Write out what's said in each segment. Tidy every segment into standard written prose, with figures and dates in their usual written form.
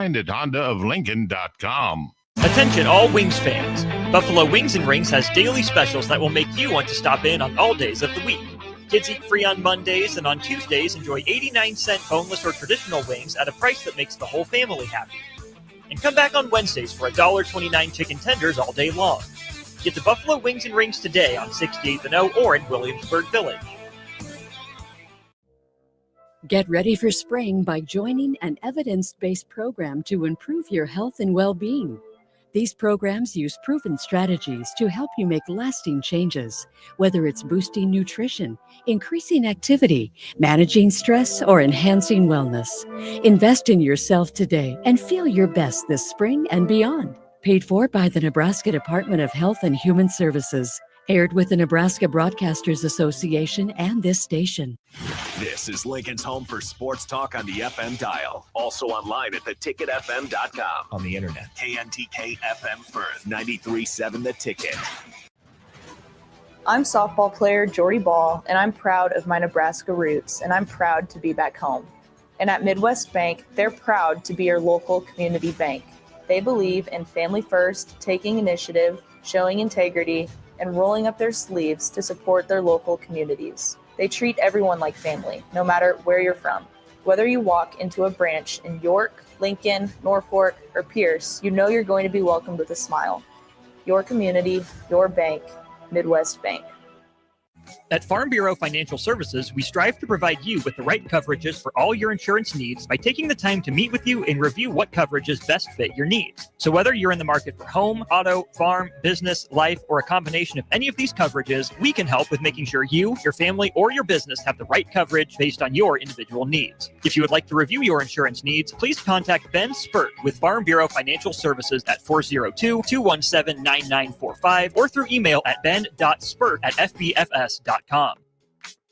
Find at HondaofLincoln.com. Attention all Wings fans. Buffalo Wings and Rings has daily specials that will make you want to stop in on all days of the week. Kids eat free on Mondays, and on Tuesdays enjoy 89-cent boneless or traditional wings at a price that makes the whole family happy. And come back on Wednesdays for $1.29 chicken tenders all day long. Get to Buffalo Wings and Rings today on 68th and O or in Williamsburg Village. Get ready for spring by joining an evidence-based program to improve your health and well-being. These programs use proven strategies to help you make lasting changes, whether it's boosting nutrition, increasing activity, managing stress, or enhancing wellness. Invest in yourself today and feel your best this spring and beyond. Paid for by the Nebraska Department of Health and Human Services. Aired with the Nebraska Broadcasters Association and this station. This is Lincoln's home for sports talk on the FM dial. Also online at theticketfm.com. On the internet. KNTK FM Firth, 93.7 The Ticket. I'm softball player Jordy Ball, and I'm proud of my Nebraska roots, and I'm proud to be back home. And at Midwest Bank, they're proud to be your local community bank. They believe in family first, taking initiative, showing integrity, and rolling up their sleeves to support their local communities. They treat everyone like family, no matter where you're from. Whether you walk into a branch in York, Lincoln, Norfolk, or Pierce, you know you're going to be welcomed with a smile. Your community, your bank, Midwest Bank. At Farm Bureau Financial Services, we strive to provide you with the right coverages for all your insurance needs by taking the time to meet with you and review what coverages best fit your needs. So whether you're in the market for home, auto, farm, business, life, or a combination of any of these coverages, we can help with making sure you, your family, or your business have the right coverage based on your individual needs. If you would like to review your insurance needs, please contact Ben Spurt with Farm Bureau Financial Services at 402-217-9945 or through email at ben.spurt@fbfs.com.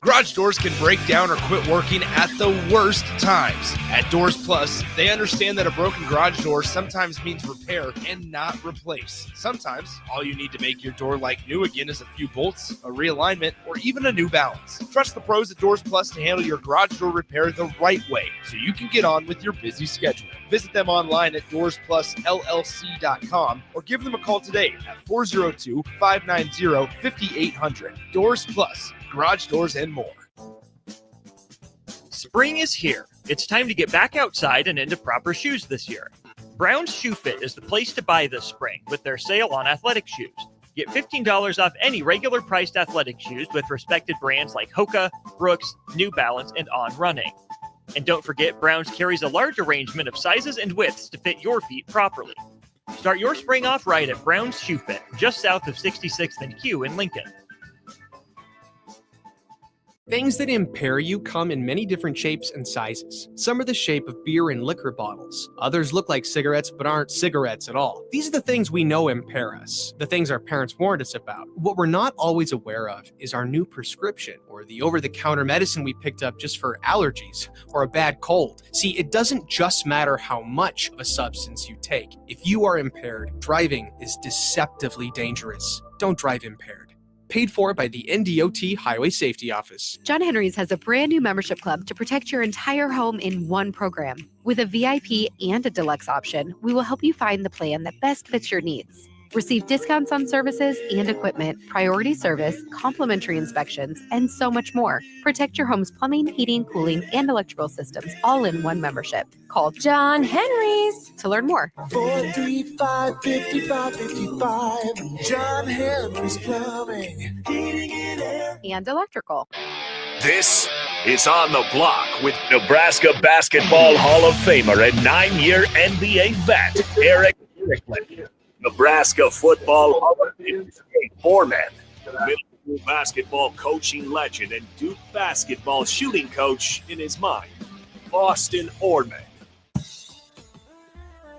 Garage doors can break down or quit working at the worst times. At Doors Plus, they understand that a broken garage door sometimes means repair and not replace. Sometimes, all you need to make your door like new again is a few bolts, a realignment, or even a new balance. Trust the pros at Doors Plus to handle your garage door repair the right way so you can get on with your busy schedule. Visit them online at DoorsPlusLLC.com or give them a call today at 402-590-5800. Doors Plus. Garage doors and more. Spring is here. It's time to get back outside and into proper shoes this year. Brown's Shoe Fit is the place to buy this spring with their sale on athletic shoes. Get $15 off any regular priced athletic shoes with respected brands like Hoka, Brooks, New Balance, and On Running. And don't forget, Brown's carries a large arrangement of sizes and widths to fit your feet properly. Start your spring off right at Brown's Shoe Fit, just south of 66th and Q in Lincoln. Things that impair you come in many different shapes and sizes. Some are the shape of beer and liquor bottles. Others look like cigarettes but aren't cigarettes at all. These are the things we know impair us, the things our parents warned us about. What we're not always aware of is our new prescription or the over-the-counter medicine we picked up just for allergies or a bad cold. See, it doesn't just matter how much of a substance you take. If you are impaired, driving is deceptively dangerous. Don't drive impaired. Paid for by the NDOT Highway Safety Office. John Henry's has a brand new membership club to protect your entire home in one program. With a VIP and a deluxe option, we will help you find the plan that best fits your needs. Receive discounts on services and equipment, priority service, complimentary inspections, and so much more. Protect your home's plumbing, heating, cooling, and electrical systems all in one membership. Call John Henry's to learn more. 435-5555. John Henry's Plumbing, Heating and Air, and Electrical. This is On the Block with Nebraska Basketball Hall of Famer and 9-year NBA vet, Eric Strickland. Nebraska Football Hall of Famer, Jay Foreman. Middle school basketball coaching legend and Duke basketball shooting coach in his mind, Austin Orman.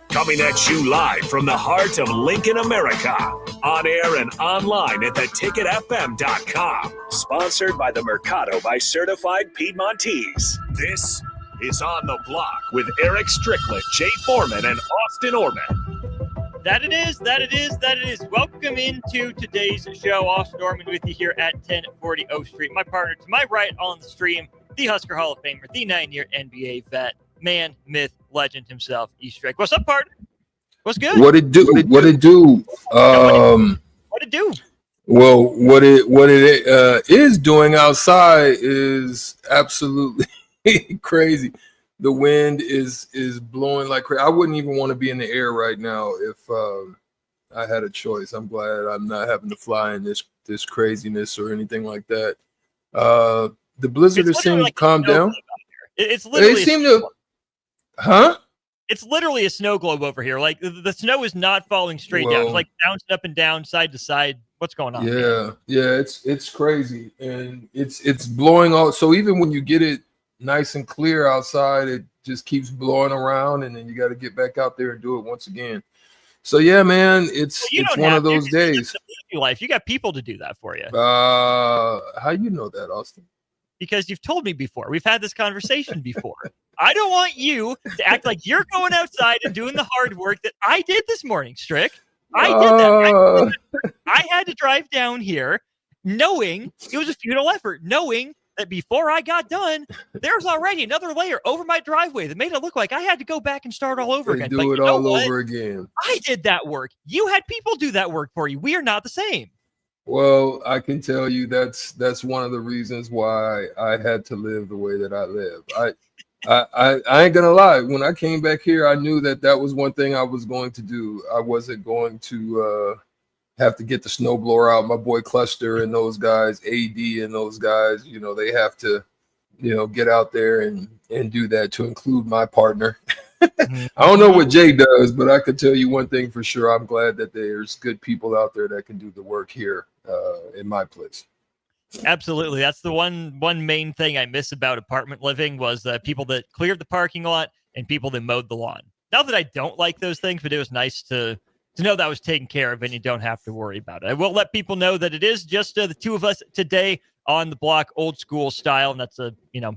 Coming at you live from the heart of Lincoln, America. On air and online at theticketfm.com. Sponsored by the Mercado by Certified Piedmontese. This is On the Block with Eric Strickland, Jay Foreman, and Austin Orman. That it is. Welcome into today's show. Austin Orman with you here at 1040 O Street. My partner to my right on the stream, the Husker Hall of Famer, the 9-year NBA vet, man, myth, legend himself, E-Strick. What's up, partner? What's good? What it do? What it do? What it do? Well, what it is doing outside is absolutely crazy. The wind is blowing like crazy. I wouldn't even want to be in the air right now if I had a choice. I'm glad I'm not having to fly in this craziness or anything like that. The blizzard has seemed to calm down. It's literally. They seem to, huh? It's literally a snow globe over here. Like the snow is not falling straight down. It's like bouncing up and down, side to side. What's going on? Yeah, it's crazy, and it's blowing out. So even when you get it nice and clear outside, it just keeps blowing around, and then you got to get back out there and do it once again. So yeah, man, it's one of those days. Life, you got people to do that for you. How you know that, Austin? Because you've told me before. We've had this conversation before. I don't want you to act like you're going outside and doing the hard work that I did this morning, Strick. I did that. I had to drive down here knowing it was a futile effort, knowing that before I got done, there's already another layer over my driveway that made it look like I had to go back and start all over again. Do it all over again. I did that work. You had people do that work for you. We are not the same. Well, I can tell you that's one of the reasons why I had to live the way that I live. I ain't gonna lie. When I came back here, I knew that was one thing I was going to do. I wasn't going to have to get the snowblower out. My boy Cluster and those guys, AD and those guys, they have to, get out there and do that, to include my partner. I don't know what Jay does, but I could tell you one thing for sure. I'm glad that there's good people out there that can do the work here in my place. Absolutely. That's the one main thing I miss about apartment living was people that cleared the parking lot and people that mowed the lawn. Not that I don't like those things, but it was nice to know that was taken care of and you don't have to worry about it. I will let people know that it is just the two of us today on the block, old school style. And that's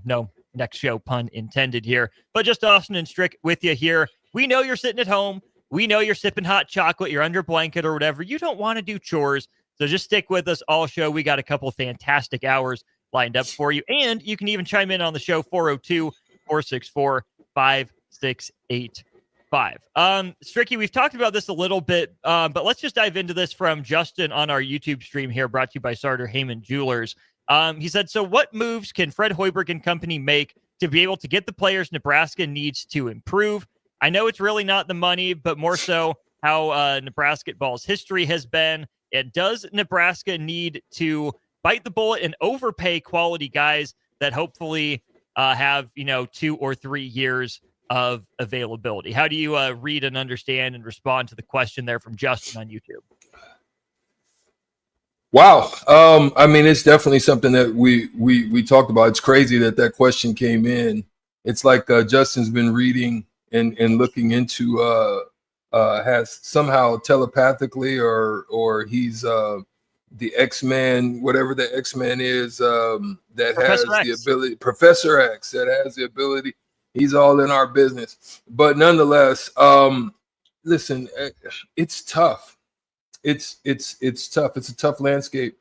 no next show pun intended here, but just Austin and Strick with you here. We know you're sitting at home. We know you're sipping hot chocolate. You're under a blanket or whatever. You don't want to do chores. So just stick with us all show. We got a couple of fantastic hours lined up for you. And you can even chime in on the show, 402-464-5685. Stricky, we've talked about this a little bit, but let's just dive into this from Justin on our YouTube stream here, brought to you by Sartor Heyman Jewelers. He said, so what moves can Fred Hoiberg and company make to be able to get the players Nebraska needs to improve? I know it's really not the money, but more so how Nebraska ball's history has been. And does Nebraska need to bite the bullet and overpay quality guys that hopefully have, 2 or 3 years of availability? How do you read and understand and respond to the question there from Justin on YouTube? Wow. It's definitely something that we talked about. It's crazy that question came in. It's like Justin's been reading and looking into has somehow telepathically or he's the X-Man, whatever the X-Man is, that has the ability, Professor X, that has the ability. He's all in our business. But nonetheless, listen, it's tough. It's tough. It's a tough landscape,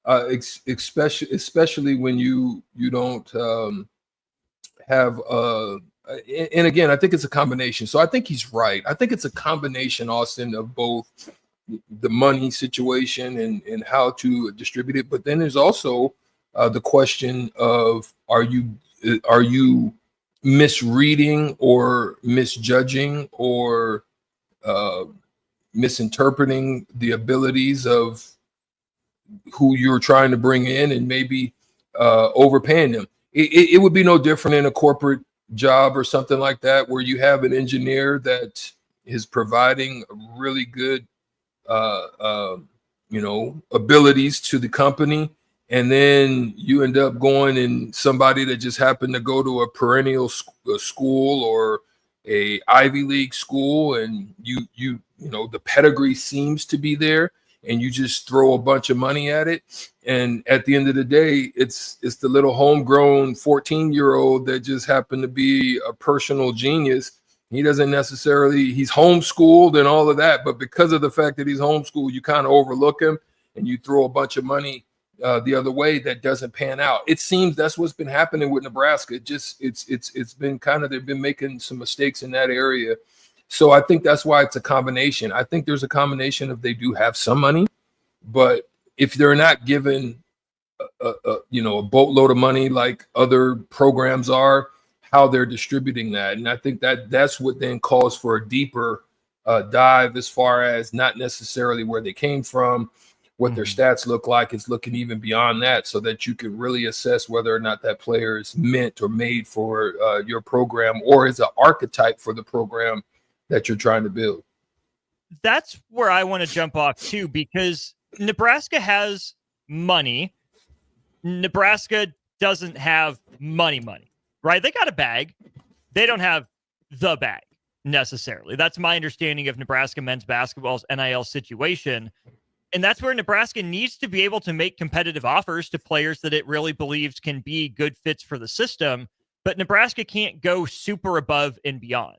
especially when you don't have and again, I think it's a combination. So I think he's right. I think it's a combination, Austin, of both the money situation and how to distribute it. But then there's also the question of are you misreading or misjudging or misinterpreting the abilities of who you're trying to bring in and maybe overpaying them. It would be no different in a corporate job or something like that, where you have an engineer that is providing really good abilities to the company, and then you end up going and somebody that just happened to go to a perennial school or a Ivy League school, and you the pedigree seems to be there, and you just throw a bunch of money at it. And at the end of the day, it's the little homegrown 14-year-old that just happened to be a personal genius. He's homeschooled and all of that, but because of the fact that he's homeschooled, you kind of overlook him and you throw a bunch of money the other way that doesn't pan out. It seems that's what's been happening with Nebraska. It's been kind of, they've been making some mistakes in that area. So I think that's why it's a combination. I think there's a combination of they do have some money, but if they're not given a boatload of money like other programs are, how they're distributing that. And I think that's what then calls for a deeper dive as far as not necessarily where they came from, what their stats look like. It's looking even beyond that so that you can really assess whether or not that player is meant or made for your program or is an archetype for the program that you're trying to build. That's where I want to jump off too, because Nebraska has money. Nebraska doesn't have money, right? They got a bag. They don't have the bag necessarily. That's my understanding of Nebraska men's basketball's NIL situation. And that's where Nebraska needs to be able to make competitive offers to players that it really believes can be good fits for the system. But Nebraska can't go super above and beyond.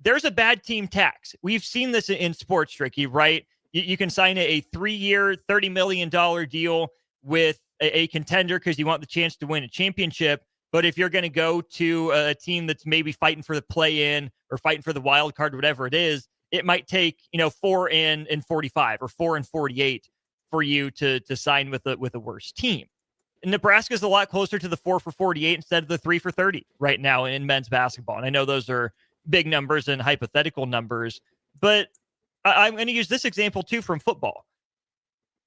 There's a bad team tax. We've seen this in sports, Ricky, right? You can sign a 3-year, $30 million deal with a contender because you want the chance to win a championship. But if you're going to go to a team that's maybe fighting for the play-in or fighting for the wild card, whatever it is, it might take 4 and 45 or 4 and 48 for you to sign with a worse team. And Nebraska's a lot closer to the 4 for 48 instead of the 3 for 30 right now in men's basketball. And I know those are big numbers and hypothetical numbers, but I'm going to use this example too from football.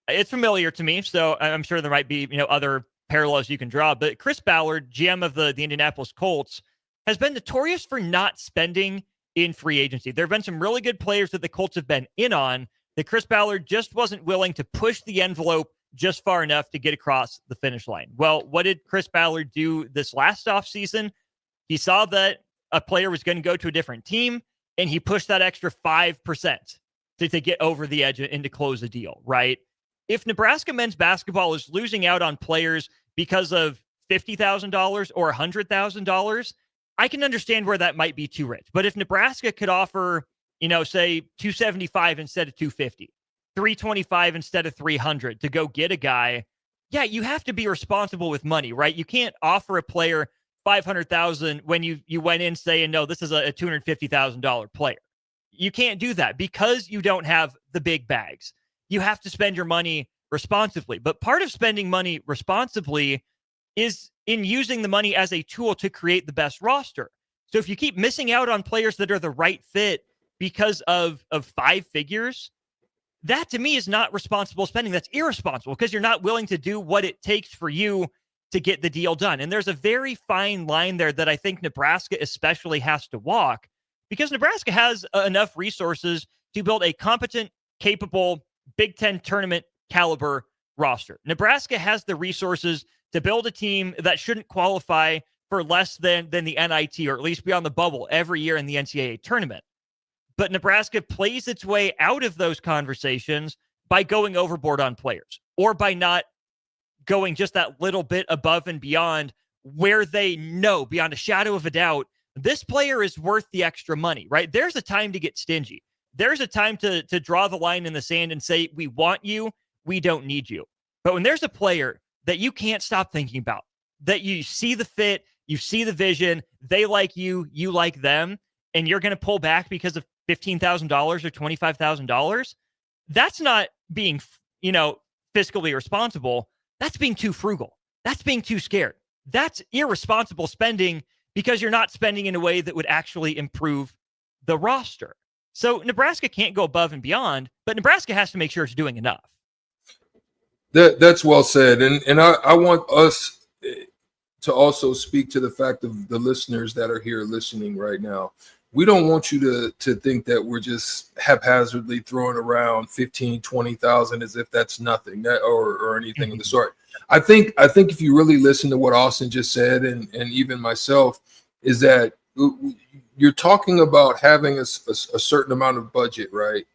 It's familiar to me, so I'm sure there might be other parallels you can draw. But Chris Ballard, GM of the Indianapolis Colts, has been notorious for not spending in free agency. There have been some really good players that the Colts have been in on that Chris Ballard just wasn't willing to push the envelope just far enough to get across the finish line. Well, what did Chris Ballard do this last offseason? He saw that a player was going to go to a different team, and he pushed that extra 5% to get over the edge and to close the deal, right? If Nebraska men's basketball is losing out on players because of $50,000 or $100,000, I can understand where that might be too rich. But if Nebraska could offer, say $275 instead of $250, $325 instead of $300 to go get a guy, yeah, you have to be responsible with money, right? You can't offer a player $500,000 when you went in saying, no, this is a $250,000 player. You can't do that because you don't have the big bags. You have to spend your money responsibly. But part of spending money responsibly is in using the money as a tool to create the best roster. So if you keep missing out on players that are the right fit because of 5 figures, that to me is not responsible spending. That's irresponsible because you're not willing to do what it takes for you to get the deal done. And there's a very fine line there that I think Nebraska especially has to walk, because Nebraska has enough resources to build a competent, capable Big Ten tournament caliber roster. Nebraska has the resources to build a team that shouldn't qualify for less than the NIT, or at least be on the bubble every year in the NCAA tournament. But Nebraska plays its way out of those conversations by going overboard on players, or by not going just that little bit above and beyond where they know beyond a shadow of a doubt this player is worth the extra money, right? There's a time to get stingy. There's a time to draw the line in the sand and say, we want you, we don't need you. But when there's a player that you can't stop thinking about, that you see the fit, you see the vision, they like you, you like them, and you're going to pull back because of $15,000 or $25,000, that's not being, fiscally responsible. That's being too frugal. That's being too scared. That's irresponsible spending because you're not spending in a way that would actually improve the roster. So Nebraska can't go above and beyond, but Nebraska has to make sure it's doing enough. That's well said. And I want us to also speak to the fact of the listeners that are here listening right now. We don't want you to think that we're just haphazardly throwing around 15, 20,000 as if that's nothing or anything of the sort. I think if you really listen to what Austin just said, and even myself, is that you're talking about having a certain amount of budget, right?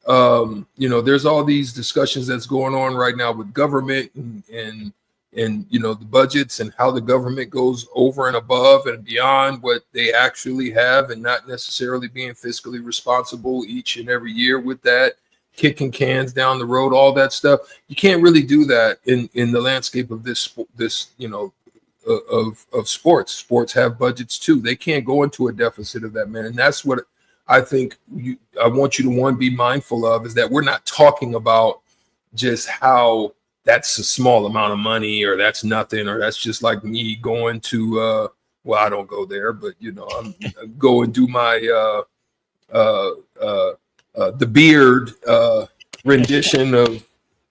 There's all these discussions that's going on right now with government and the budgets and how the government goes over and above and beyond what they actually have, and not necessarily being fiscally responsible each and every year with that. kicking cans down the road, all that stuff. You can't really do that in the landscape of this of sports. Sports have budgets too. They can't go into a deficit of that, man. And that's what I think I want you to be mindful of, is that we're not talking about just how that's a small amount of money, or that's nothing, or that's just like me going to well, I don't go there, but I'm go and do my the beard rendition of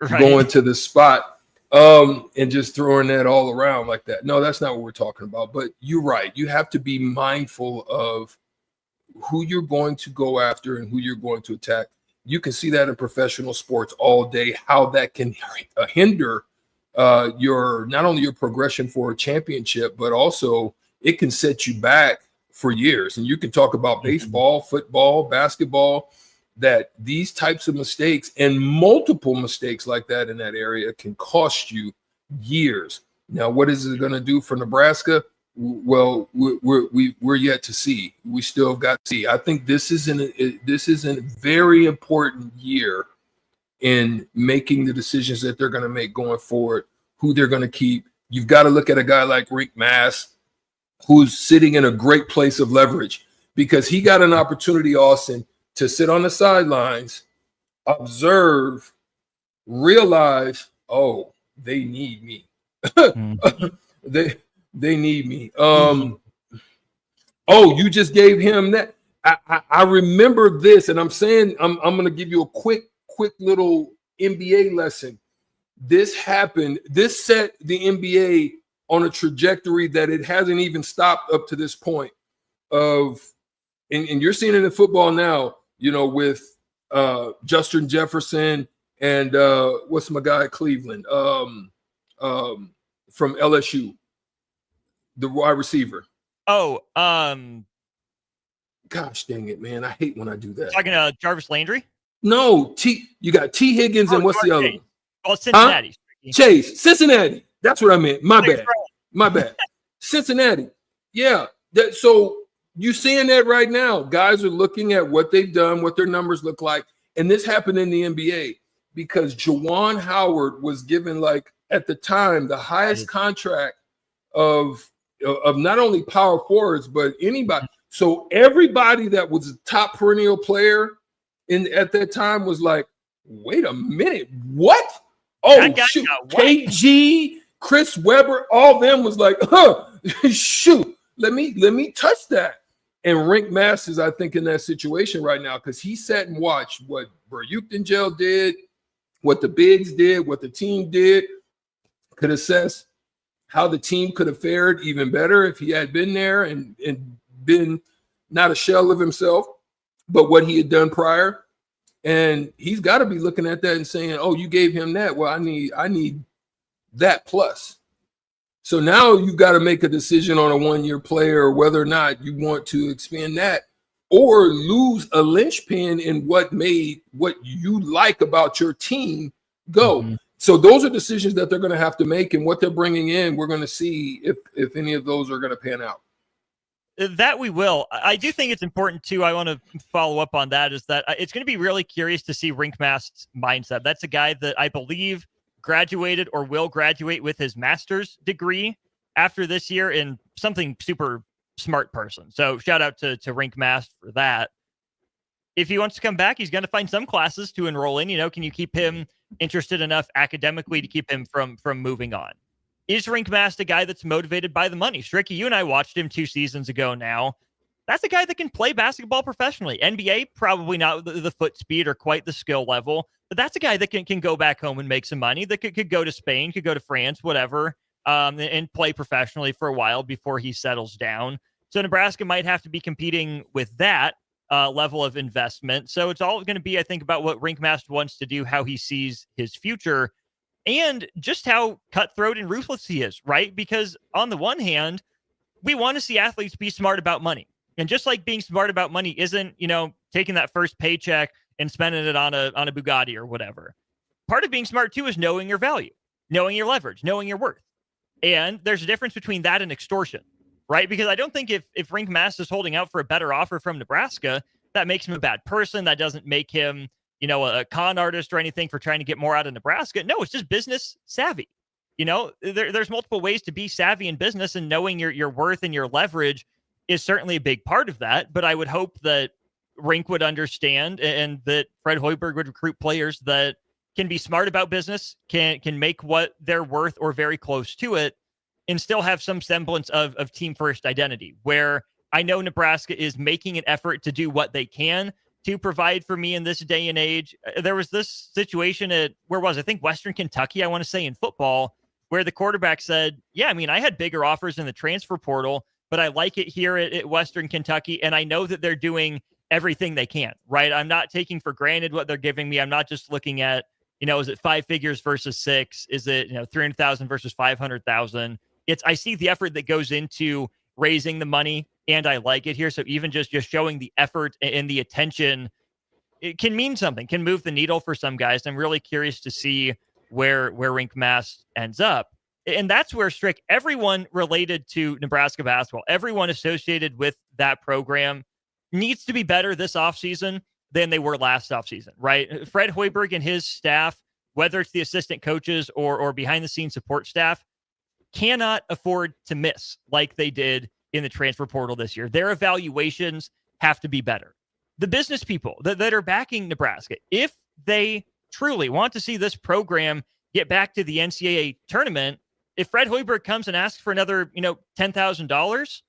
going to the spot and just throwing that all around like that. No, that's not what we're talking about. But you're right. You have to be mindful of who you're going to go after and who you're going to attack. You can see that in professional sports all day, how that can hinder your not only your progression for a championship, but also it can set you back for years. And you can talk about baseball, football, basketball, that these types of mistakes and multiple mistakes like that in that area can cost you years. Now, what is it going to do for Nebraska? Well, we're yet to see. We still have got to see. I think this is a very important year in making the decisions that they're going to make going forward, who they're going to keep. You've got to look at a guy like Rick Mass, who's sitting in a great place of leverage, because he got an opportunity, Austin, to sit on the sidelines, observe, realize, oh, they need me. They need me. Oh, you just gave him that. I remember this, and I'm saying I'm going to give you a quick little NBA lesson. This happened. This set the NBA on a trajectory that it hasn't even stopped up to this point. And you're seeing it in football now. With Justin Jefferson and what's my guy at Cleveland from LSU, the wide receiver. Oh, gosh dang it, man! I hate when I do that. Talking to Jarvis Landry? No, you got T. Higgins and what's the other one? Oh, Cincinnati. Chase, Cincinnati. That's what I meant. My bad. Cincinnati. Yeah. So you're seeing that right now. Guys are looking at what they've done, what their numbers look like. And this happened in the NBA because Juwan Howard was given, like, at the time, the highest contract of not only power forwards, but anybody. So everybody that was a top perennial player at that time was like, wait a minute, what? Oh, shoot. KG, Chris Webber, all of them was like, shoot, let me touch that. And Rink Masters, I think, in that situation right now, because he sat and watched what Burukdengel did, what the bigs did, what the team did, could assess how the team could have fared even better if he had been there and been not a shell of himself, but what he had done prior. And he's got to be looking at that and saying, oh, you gave him that. Well, I need that plus. So now you've got to make a decision on a one-year player, whether or not you want to expand that or lose a linchpin in what made what you like about your team go. Mm-hmm. So those are decisions that they're going to have to make, and what they're bringing in, we're going to see if any of those are going to pan out. That we will. I do think it's important, too. I want to follow up on that, is that it's going to be really curious to see Rinkmast's mindset. That's a guy that I believe graduated or will graduate with his master's degree after this year, in something super smart person. So shout out to Rinkmast for that. If he wants to come back, he's going to find some classes to enroll in. Can you keep him interested enough academically to keep him from moving on? Is Rinkmast a guy that's motivated by the money? Stricky, you and I watched him 2 seasons ago now. That's a guy that can play basketball professionally. NBA, probably not the foot speed or quite the skill level, but that's a guy that can go back home and make some money, that could go to Spain, could go to France, whatever, and play professionally for a while before he settles down. So Nebraska might have to be competing with that level of investment. So it's all going to be, I think, about what Rinkmast wants to do, how he sees his future, and just how cutthroat and ruthless he is, right? Because on the one hand, we want to see athletes be smart about money. And just like being smart about money isn't, taking that first paycheck and spending it on a Bugatti or whatever. Part of being smart, too, is knowing your value, knowing your leverage, knowing your worth. And there's a difference between that and extortion, right? Because I don't think if Rinkmast is holding out for a better offer from Nebraska, that makes him a bad person. That doesn't make him a con artist or anything for trying to get more out of Nebraska. No, it's just business savvy. There's multiple ways to be savvy in business, and knowing your worth and your leverage is certainly a big part of that. But I would hope that Rink would understand and that Fred Hoiberg would recruit players that can be smart about business, can make what they're worth or very close to it, and still have some semblance of team first identity, where I know Nebraska is making an effort to do what they can to provide for me in this day and age. There was this situation at, I think Western Kentucky, I want to say, in football, where the quarterback said, yeah, I mean, I had bigger offers in the transfer portal, but I like it here at Western Kentucky. And I know that they're doing everything they can, right? I'm not taking for granted what they're giving me. I'm not just looking at, is it 5 figures versus 6? Is it, 300,000 versus 500,000? I see the effort that goes into raising the money, and I like it here. So even just showing the effort and the attention, it can mean something, can move the needle for some guys. I'm really curious to see where Rink Mass ends up. And that's where, Strick, everyone related to Nebraska basketball, everyone associated with that program needs to be better this offseason than they were last offseason, right? Fred Hoiberg and his staff, whether it's the assistant coaches or behind-the-scenes support staff, cannot afford to miss like they did in the transfer portal this year. Their evaluations have to be better. The business people that are backing Nebraska, if they truly want to see this program get back to the NCAA tournament, if Fred Hoiberg comes and asks for another, $10,000,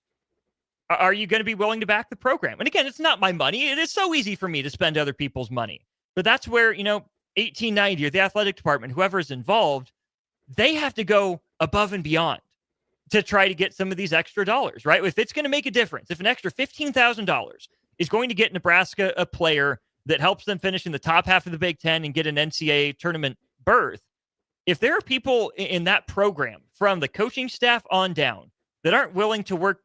are you going to be willing to back the program? And again, it's not my money. It is so easy for me to spend other people's money. But that's where, 1890 or the athletic department, whoever's involved, they have to go above and beyond to try to get some of these extra dollars, right? If it's going to make a difference, if an extra $15,000 is going to get Nebraska a player that helps them finish in the top half of the Big Ten and get an NCAA tournament berth, if there are people in that program from the coaching staff on down that aren't willing to work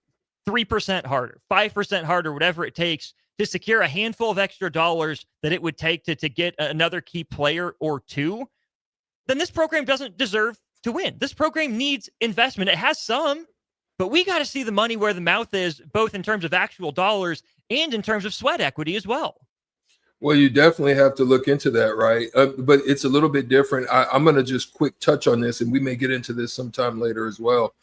3% harder, 5% harder, whatever it takes to secure a handful of extra dollars that it would take to get another key player or two, then this program doesn't deserve to win. This program needs investment. It has some, but we got to see the money where the mouth is, both in terms of actual dollars and in terms of sweat equity as well. Well, you definitely have to look into that, right? But it's a little bit different. I'm going to just quick touch on this, and we may get into this sometime later as well.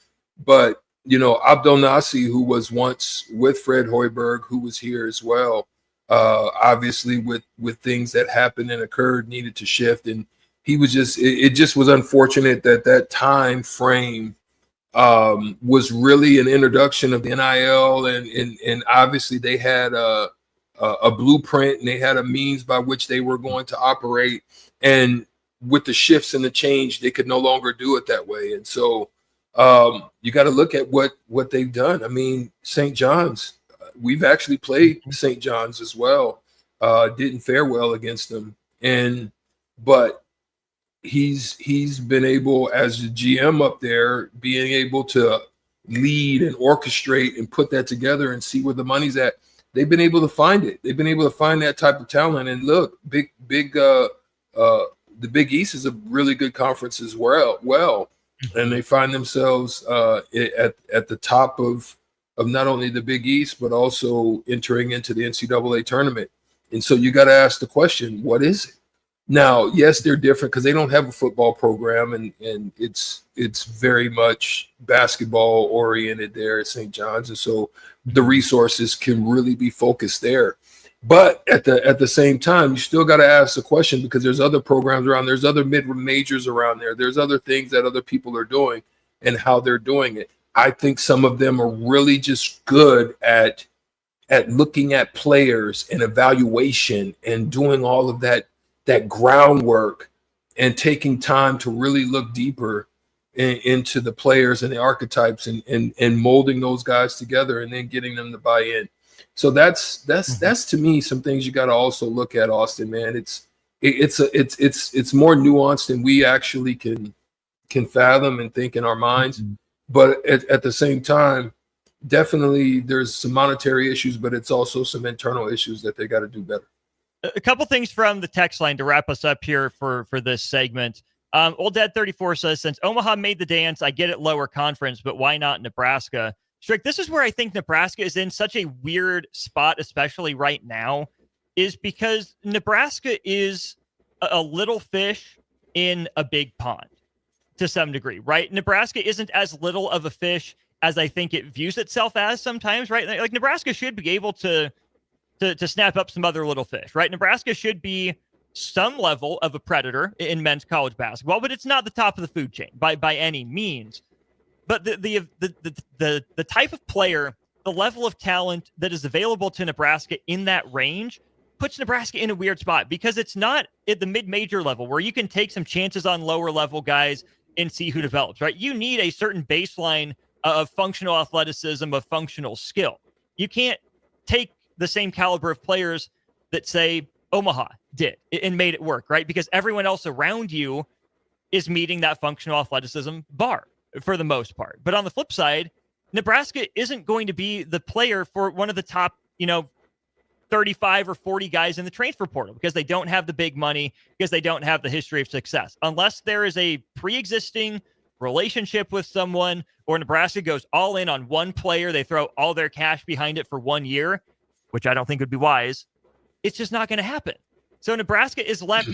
But, Abdel Nassi, who was once with Fred Hoiberg, who was here as well, obviously with things that happened and occurred, needed to shift. And he was it just was unfortunate that time frame was really an introduction of the NIL. And obviously they had a blueprint and they had a means by which they were going to operate. And with the shifts and the change, they could no longer do it that way. And so you got to look at what they've done. I mean, St. John's, we've actually played St. John's as well. Didn't fare well against them. But he's been able, as a GM up there, being able to lead and orchestrate and put that together and see where the money's at. They've been able to find it. They've been able to find that type of talent. And look, the Big East is a really good conference as well. And they find themselves at the top of not only the Big East, but also entering into the NCAA tournament. And so you got to ask the question, what is it? Now, yes, they're different because they don't have a football program, and it's very much basketball oriented there at St. John's, and so the resources can really be focused there. But at the same time, you still got to ask the question, because there's other programs around, there's other mid majors around there, there's other things that other people are doing and how they're doing it. I think some of them are really just good at looking at players and evaluation and doing all of that groundwork and taking time to really look deeper into the players and the archetypes and molding those guys together and then getting them to buy in. So that's to me some things you got to also look at, Austin, man. It's more nuanced than we actually can fathom and think in our minds. But at the same time, definitely there's some monetary issues, but it's also some internal issues that they got to do better. A couple things from the text line to wrap us up here for this segment. Old Dad 34 says, since Omaha made the dance, I get it, lower conference, but why not Nebraska? Strick, this is where I think Nebraska is in such a weird spot, especially right now, is because Nebraska is a little fish in a big pond to some degree, right? Nebraska isn't as little of a fish as I think it views itself as sometimes, right? Like Nebraska should be able to snap up some other little fish, right? Nebraska should be some level of a predator in men's college basketball, but it's not the top of the food chain by any means. But the type of player, the level of talent that is available to Nebraska in that range puts Nebraska in a weird spot because it's not at the mid-major level where you can take some chances on lower level guys and see who develops, right? You need a certain baseline of functional athleticism, of functional skill. You can't take the same caliber of players that, say, Omaha did and made it work, right? Because everyone else around you is meeting that functional athleticism bar for the most part. But on the flip side, Nebraska isn't going to be the player for one of the top, 35 or 40 guys in the transfer portal because they don't have the big money, because they don't have the history of success. Unless there is a pre-existing relationship with someone, or Nebraska goes all in on one player, they throw all their cash behind it for 1 year, which I don't think would be wise. It's just not going to happen. So Nebraska is left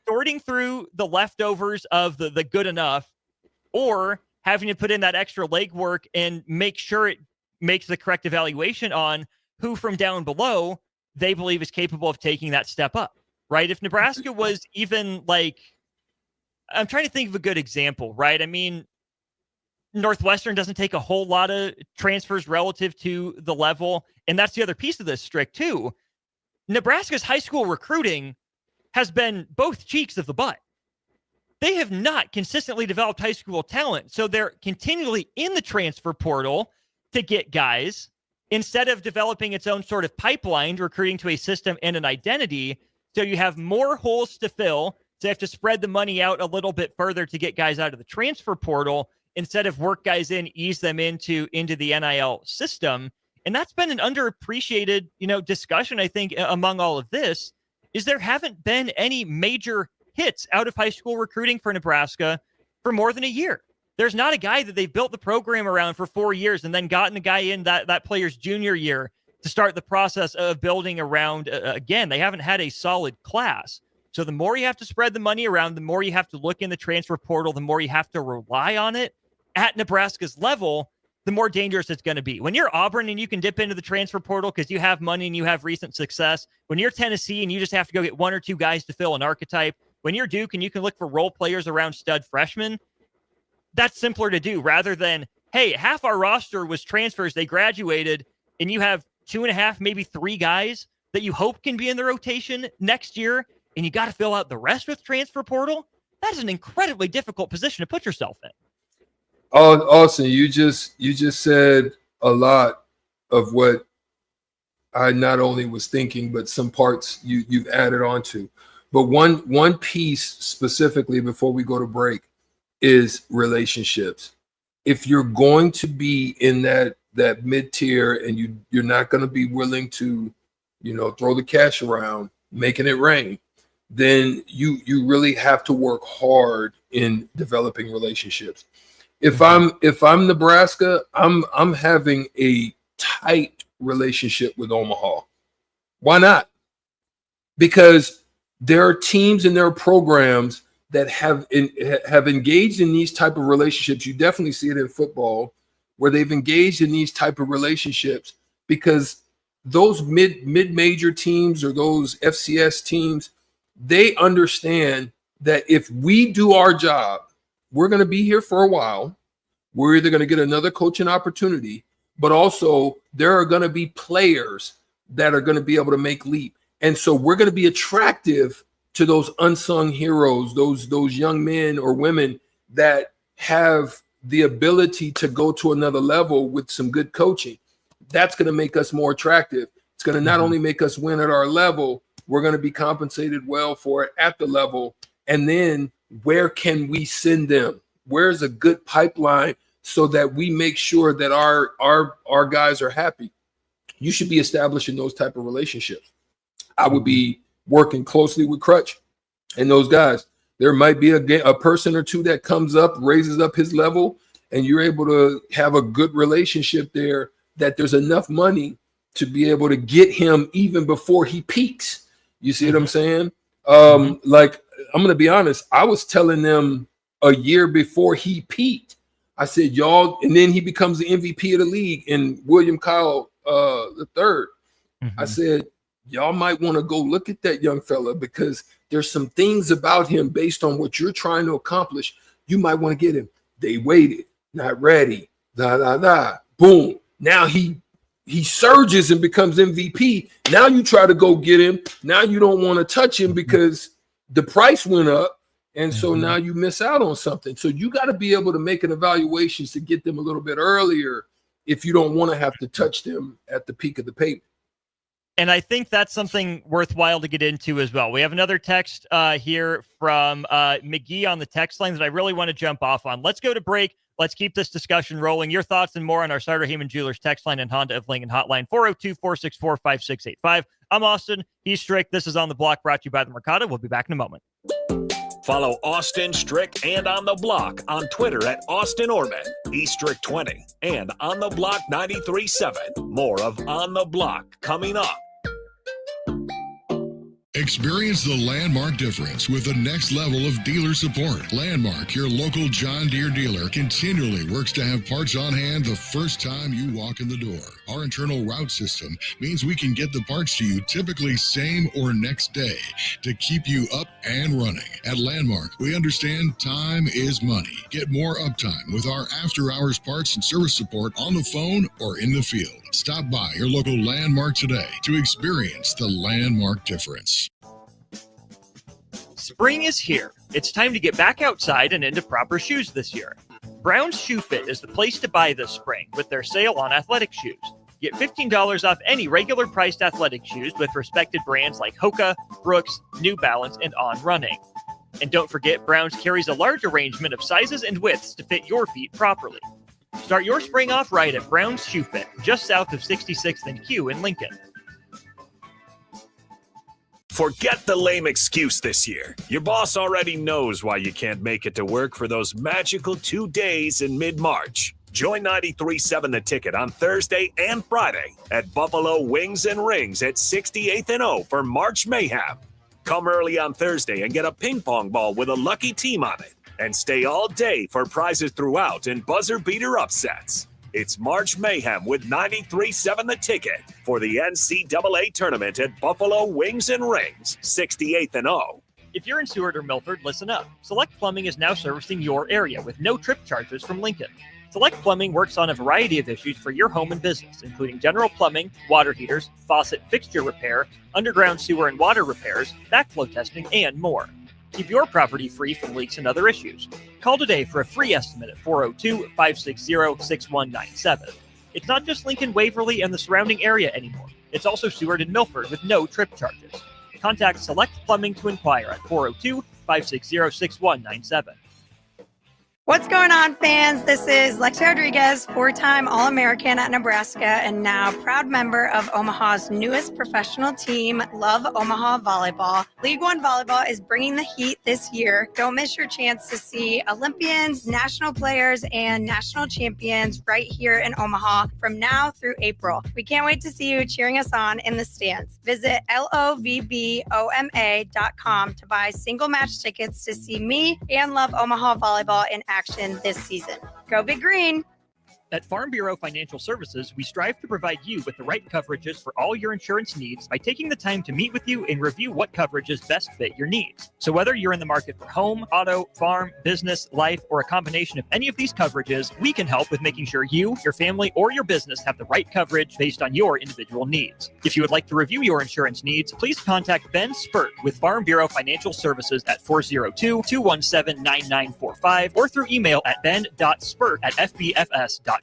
sorting through the leftovers of the good enough, or having to put in that extra legwork and make sure it makes the correct evaluation on who from down below they believe is capable of taking that step up, right? If Nebraska was even like, I'm trying to think of a good example, right? I mean, Northwestern doesn't take a whole lot of transfers relative to the level. And that's the other piece of this, Strick, too. Nebraska's high school recruiting has been both cheeks of the butt. They have not consistently developed high school talent. So they're continually in the transfer portal to get guys instead of developing its own sort of pipeline, recruiting to a system and an identity. So you have more holes to fill. So you have to spread the money out a little bit further to get guys out of the transfer portal instead of work guys in, ease them into the NIL system. And that's been an underappreciated, discussion, I think, among all of this, is there haven't been any major hits out of high school recruiting for Nebraska for more than a year. There's not a guy that they've built the program around for 4 years and then gotten a guy in that player's junior year to start the process of building around. Again, they haven't had a solid class. So the more you have to spread the money around, the more you have to look in the transfer portal, the more you have to rely on it at Nebraska's level, the more dangerous it's going to be. When you're Auburn and you can dip into the transfer portal because you have money and you have recent success, when you're Tennessee and you just have to go get one or two guys to fill an archetype, when you're Duke and you can look for role players around stud freshmen, that's simpler to do rather than, hey, half our roster was transfers, they graduated, and you have 2.5, maybe 3 guys that you hope can be in the rotation next year, and you got to fill out the rest with transfer portal. That is an incredibly difficult position to put yourself in. Austin, you just said a lot of what I not only was thinking, but some parts you've added on to. But one piece specifically before we go to break is relationships. If you're going to be in that mid-tier and you're not going to be willing to, throw the cash around, making it rain, then you really have to work hard in developing relationships. If I'm Nebraska, I'm having a tight relationship with Omaha. Why not? Because there are teams and there are programs that have engaged in these type of relationships. You definitely see it in football where they've engaged in these type of relationships because those mid-major teams or those FCS teams, they understand that if we do our job, we're going to be here for a while. We're either going to get another coaching opportunity, but also there are going to be players that are going to be able to make leap. And so we're going to be attractive to those unsung heroes, those young men or women that have the ability to go to another level with some good coaching. That's going to make us more attractive. It's going to not only make us win at our level, we're going to be compensated well for it at the level. And then where can we send them? Where's a good pipeline so that we make sure that our guys are happy? You should be establishing those type of relationships. I would be working closely with Crutch and those guys. There might be a person or two that comes up, raises up his level, and you're able to have a good relationship there that there's enough money to be able to get him even before he peaks. You see what I'm saying? Like, I'm going to be honest. I was telling them a year before he peaked, I said, y'all, and then he becomes the MVP of the league in William Kyle the third. I said, y'all might want to go look at that young fella because there's some things about him based on what you're trying to accomplish. You might want to get him. They waited, not ready. Boom. Now he surges and becomes MVP. Now you try to go get him. Now you don't want to touch him because the price went up. And so now you miss out on something. So you got to be able to make an evaluation to get them a little bit earlier if you don't want to have to touch them at the peak of the payment. And I think that's something worthwhile to get into as well. We have another text here from McGee on the text line that I really want to jump off on. Let's go to break. Let's keep this discussion rolling. Your thoughts and more on our Sartor Hamann Jewelers text line and Honda of Lincoln hotline, 402-464-5685. I'm Austin. He's Strick. This is On the Block, brought to you by the Mercado. We'll be back in a moment. Follow Austin Strick and On the Block on Twitter at Austin Orman, eStrick20, and On the Block 93.7. More of On the Block coming up. Experience the Landmark difference with the next level of dealer support. Landmark, your local John Deere dealer, continually works to have parts on hand the first time you walk in the door. Our internal route system means we can get the parts to you typically same or next day to keep you up and running. At Landmark, we understand time is money. Get more uptime with our after-hours parts and service support on the phone or in the field. Stop by your local Landmark today to experience the Landmark difference. Spring is here. It's time to get back outside and into proper shoes this year. Brown's Shoe Fit is the place to buy this spring with their sale on athletic shoes. Get $15 off any regular priced athletic shoes with respected brands like Hoka, Brooks, New Balance, and On Running. And don't forget, Brown's carries a large arrangement of sizes and widths to fit your feet properly. Start your spring off right at Brown's Shoe Fit, just south of 66th and Q in Lincoln. Forget the lame excuse this year. Your boss already knows why you can't make it to work for those magical 2 days in mid-March. Join 93.7 The Ticket on Thursday and Friday at Buffalo Wings and Rings at 68th and O for March Mayhem. Come early on Thursday and get a ping pong ball with a lucky team on it. And stay all day for prizes throughout and buzzer beater upsets. It's March Mayhem with 93.7 The Ticket for the NCAA tournament at Buffalo Wings and Rings, 68th and O. If you're in Seward or Milford, listen up. Select Plumbing is now servicing your area with no trip charges from Lincoln. Select Plumbing works on a variety of issues for your home and business, including general plumbing, water heaters, faucet fixture repair, underground sewer and water repairs, backflow testing, and more. Keep your property free from leaks and other issues. Call today for a free estimate at 402-560-6197. It's not just Lincoln, Waverly, and the surrounding area anymore. It's also Seward and Milford with no trip charges. Contact Select Plumbing to inquire at 402-560-6197. What's going on, fans? This is Lexi Rodriguez, four-time All-American at Nebraska and now proud member of Omaha's newest professional team, Love Omaha Volleyball. League One Volleyball is bringing the heat this year. Don't miss your chance to see Olympians, national players, and national champions right here in Omaha from now through April. We can't wait to see you cheering us on in the stands. Visit lovboma.com to buy single match tickets to see me and Love Omaha Volleyball in action this season. Go Big Green! At Farm Bureau Financial Services, we strive to provide you with the right coverages for all your insurance needs by taking the time to meet with you and review what coverages best fit your needs. So whether you're in the market for home, auto, farm, business, life, or a combination of any of these coverages, we can help with making sure you, your family, or your business have the right coverage based on your individual needs. If you would like to review your insurance needs, please contact Ben Spurt with Farm Bureau Financial Services at 402-217-9945 or through email at ben.spurt@fbfs.com.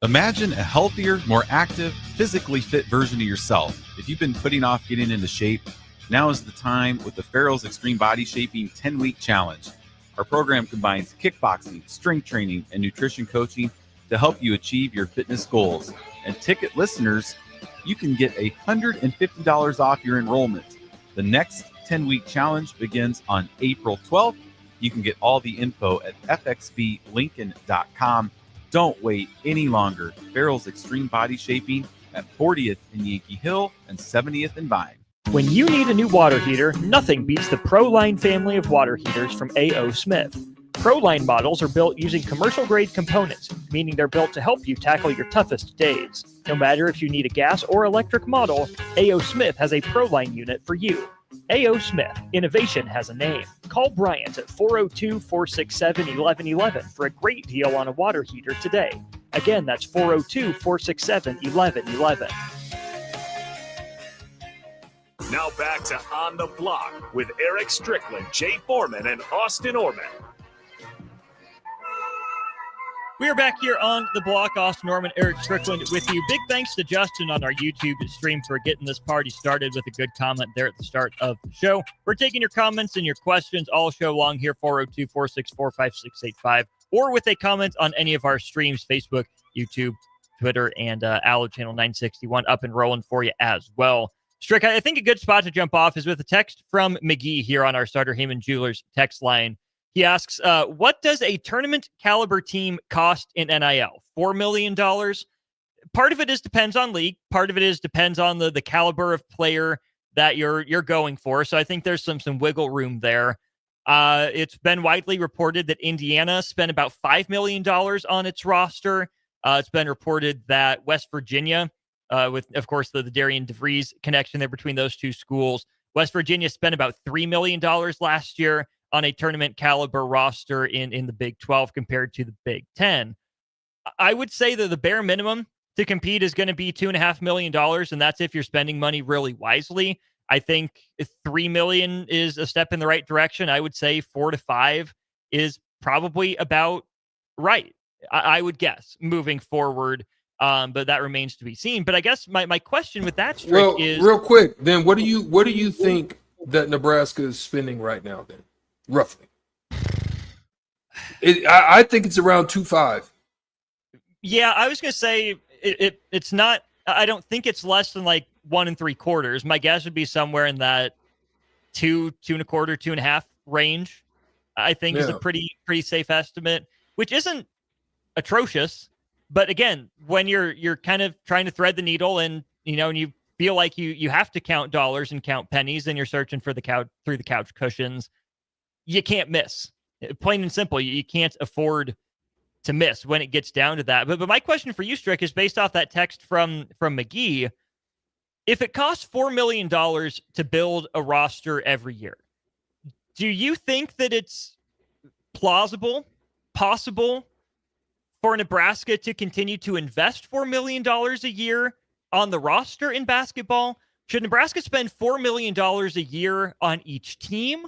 Imagine a healthier, more active, physically fit version of yourself. If you've been putting off getting into shape, now is the time with the Farrell's Extreme Body Shaping 10-Week Challenge. Our program combines kickboxing, strength training, and nutrition coaching to help you achieve your fitness goals. And ticket listeners, you can get $150 off your enrollment. The next 10-week challenge begins on April 12th. You can get all the info at fxblincoln.com. Don't wait any longer. Farrell's Extreme Body Shaping at 40th and Yankee Hill and 70th and Vine. When you need a new water heater, nothing beats the ProLine family of water heaters from A.O. Smith. ProLine models are built using commercial-grade components, meaning they're built to help you tackle your toughest days. No matter if you need a gas or electric model, A.O. Smith has a ProLine unit for you. A.O. Smith, innovation has a name. Call Bryant at 402-467-1111 for a great deal on a water heater today. Again, that's 402-467-1111. Now back to On the Block with Eric Strickland, Jay Foreman, and Austin Orman. We are back here on the block. Austin Norman, Eric Strickland with you. Big thanks to Justin on our YouTube stream for getting this party started with a good comment there at the start of the show. We're taking your comments and your questions all show long here, 402-464-5685, or with a comment on any of our streams, Facebook, YouTube, Twitter, and Allo Channel 961 up and rolling for you as well. Strick, I think a good spot to jump off is with a text from McGee here on our Starter Heyman Jewelers text line. He asks, what does a tournament caliber team cost in NIL? $4 million? Part of it depends on league. Part of it depends on the caliber of player that you're going for. So I think there's some wiggle room there. It's been widely reported that Indiana spent about $5 million on its roster. It's been reported that West Virginia, with, of course, the Darian DeVries connection there between those two schools, West Virginia spent about $3 million last year on a tournament caliber roster in the Big 12 compared to the Big 10. I would say that the bare minimum to compete is going to be $2.5 million, and that's if you're spending money really wisely. I think $3 million is a step in the right direction. I would say 4 to 5 is probably about right, I would guess, moving forward. But that remains to be seen. But I guess my question with that Strick is real quick. Then what do you think that Nebraska is spending right now? Then roughly, I think it's around 2.5. Yeah, I was gonna say it's not. I don't think it's less than like 1 3/4. My guess would be somewhere in that 2, 2 1/4, 2.5 range. I think is a pretty safe estimate, which isn't atrocious. But again, when you're kind of trying to thread the needle and you feel like you have to count dollars and count pennies and you're searching for the couch through the couch cushions, you can't miss. Plain and simple, you can't afford to miss when it gets down to that. But my question for you, Strick, is based off that text from McGee. If it costs $4 million to build a roster every year, do you think that it's plausible, possible for Nebraska to continue to invest $4 million a year on the roster in basketball? Should Nebraska spend $4 million a year on each team?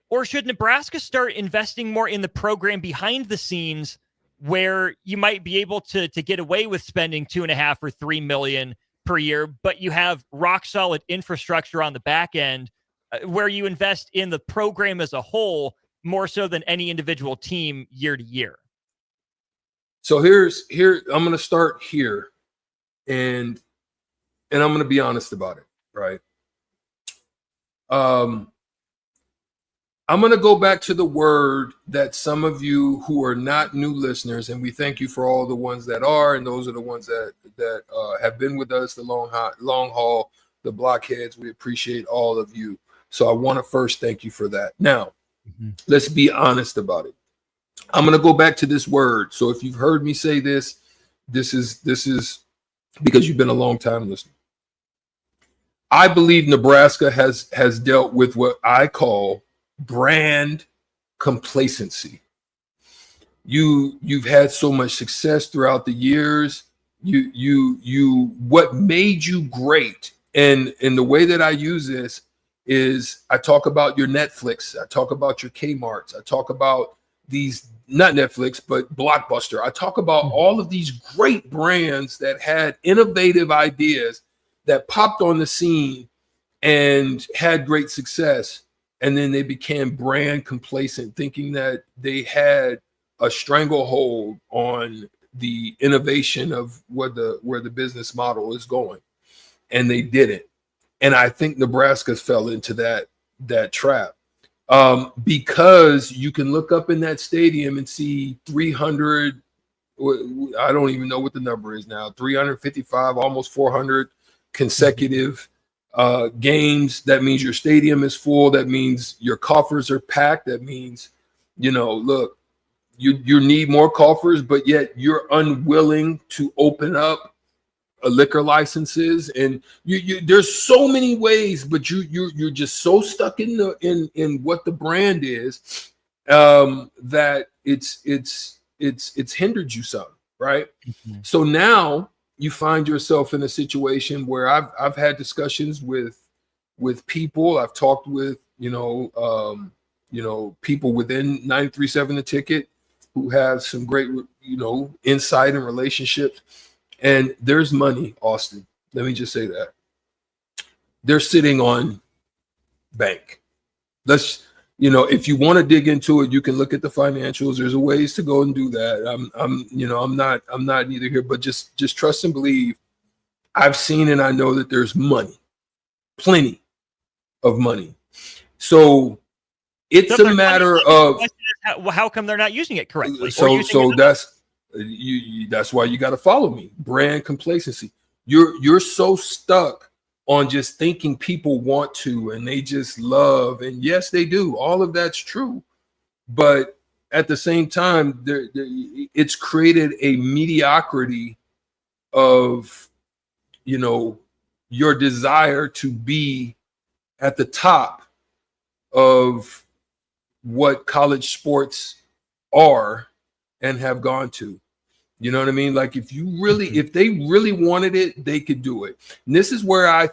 Or should Nebraska start investing more in the program behind the scenes where you might be able to get away with spending $2.5 or $3 million per year, but you have rock solid infrastructure on the back end where you invest in the program as a whole more so than any individual team year to year? So here I'm going to start here, and I'm going to be honest about it, right? I'm going to go back to the word that some of you who are not new listeners, and we thank you for all the ones that are, and those are the ones that have been with us the long haul, the blockheads. We appreciate all of you. So I want to first thank you for that. Now, let's be honest about it. I'm going to go back to this word. So if you've heard me say this is because you've been a long time listener. I believe Nebraska has dealt with what I call brand complacency. You've had so much success throughout the years. What made you great, and the way that I use this is I talk about your Netflix, I talk about your Kmarts, I talk about these, not Netflix, but Blockbuster. I talk about all of these great brands that had innovative ideas that popped on the scene and had great success. And then they became brand complacent, thinking that they had a stranglehold on the innovation of where the business model is going. And they didn't. And I think Nebraska fell into that trap. Because you can look up in that stadium and see 300, I don't even know what the number is now, 355, almost 400 consecutive games. That means your stadium is full. That means your coffers are packed. That means, look, you need more coffers, but yet you're unwilling to open up liquor licenses, and you there's so many ways, but you're just so stuck in what the brand is, that it's hindered you some, right? Mm-hmm. So now you find yourself in a situation where I've had discussions with people. I've talked with people within 93.7 The Ticket who have some great insight and relationships. And there's money, Austin. Let me just say that. They're sitting on bank. If you want to dig into it, you can look at the financials. There's a ways to go and do that. I'm not neither here, but just trust and believe. I've seen and I know that there's money, plenty of money. So it's a matter of how come they're not using it correctly? So that's why you got to follow me. Brand complacency. You're so stuck on just thinking people want to and they just love, and yes, they do. All of that's true, but at the same time, it's created a mediocrity of your desire to be at the top of what college sports are and have gone to. You know what I mean? Like if they really wanted it, they could do it. And this is where I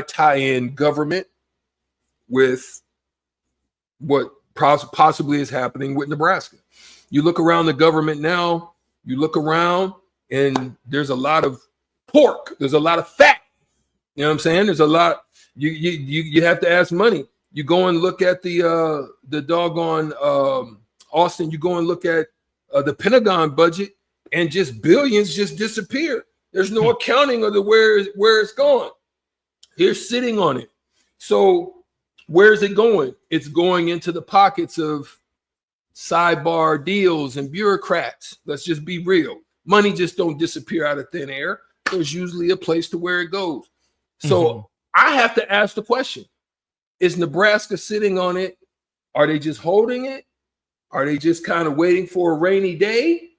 tie in government with what possibly is happening with Nebraska. You look around the government now, you look around and there's a lot of pork. There's a lot of fat. You know what I'm saying? There's a lot. You have to ask money. You go and look at the doggone Austin. You go and look at the Pentagon budget, and just billions just disappear. There's no accounting of where it's going. They're sitting on it. So where is it going? It's going into the pockets of sidebar deals and bureaucrats. Let's just be real. Money just don't disappear out of thin air. There's usually a place to where it goes. So I have to ask the question, is Nebraska sitting on it? Are they just holding it? Are they just kind of waiting for a rainy day?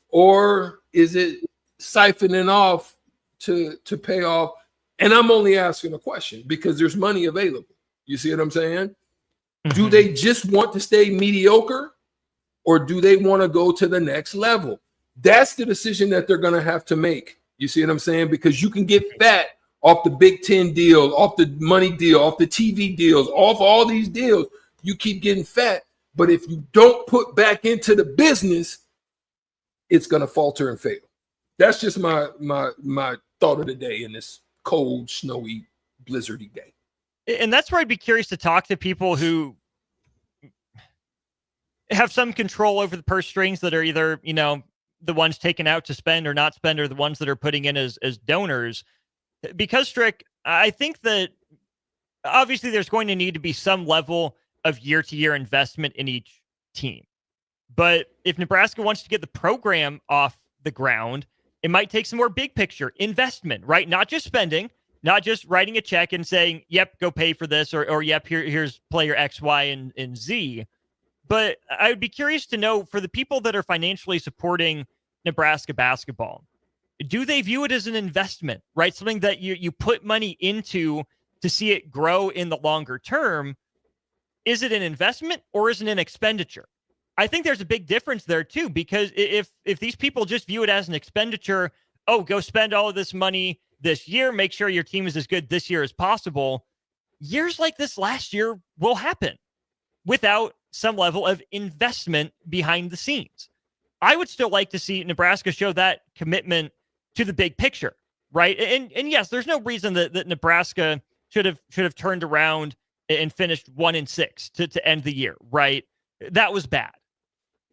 Or is it siphoning off to pay off? And I'm only asking a question because there's money available. You see what I'm saying? Mm-hmm. Do they just want to stay mediocre, or do they want to go to the next level? That's the decision that they're going to have to make. You see what I'm saying? Because you can get fat off the Big Ten deal, off the money deal, off the TV deals, off all these deals. You keep getting fat. But if you don't put back into the business, it's going to falter and fail. That's just my thought of the day in this cold, snowy, blizzardy day. And that's where I'd be curious to talk to people who have some control over the purse strings, that are either, the ones taken out to spend or not spend, or the ones that are putting in as donors. Because, Strick, I think that obviously there's going to need to be some level of year-to-year investment in each team. But if Nebraska wants to get the program off the ground, it might take some more big picture investment, right? Not just spending, not just writing a check and saying, yep, go pay for this, or yep, here's player X, Y, and Z. But I would be curious to know, for the people that are financially supporting Nebraska basketball, do they view it as an investment, right? Something that you put money into to see it grow in the longer term? Is it an investment or is it an expenditure? I think there's a big difference there too, because if these people just view it as an expenditure, go spend all of this money this year, make sure your team is as good this year as possible, years like this last year will happen without some level of investment behind the scenes. I would still like to see Nebraska show that commitment to the big picture, right? And yes, there's no reason that Nebraska should have turned around and finished 1-6 to end the year, right? That was bad.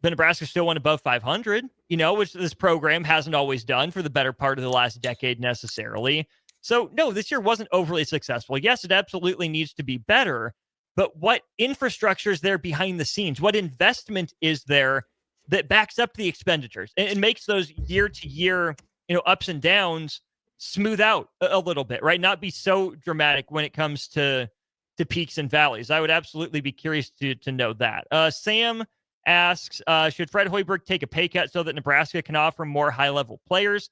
But Nebraska still went above 500, which this program hasn't always done for the better part of the last decade necessarily. So no, this year wasn't overly successful. Yes, it absolutely needs to be better, but what infrastructure is there behind the scenes? What investment is there that backs up the expenditures and makes those year to year, ups and downs smooth out a little bit, right? Not be so dramatic when it comes to peaks and valleys. I would absolutely be curious to know that. Sam asks, should Fred Hoiberg take a pay cut so that Nebraska can offer more high-level players?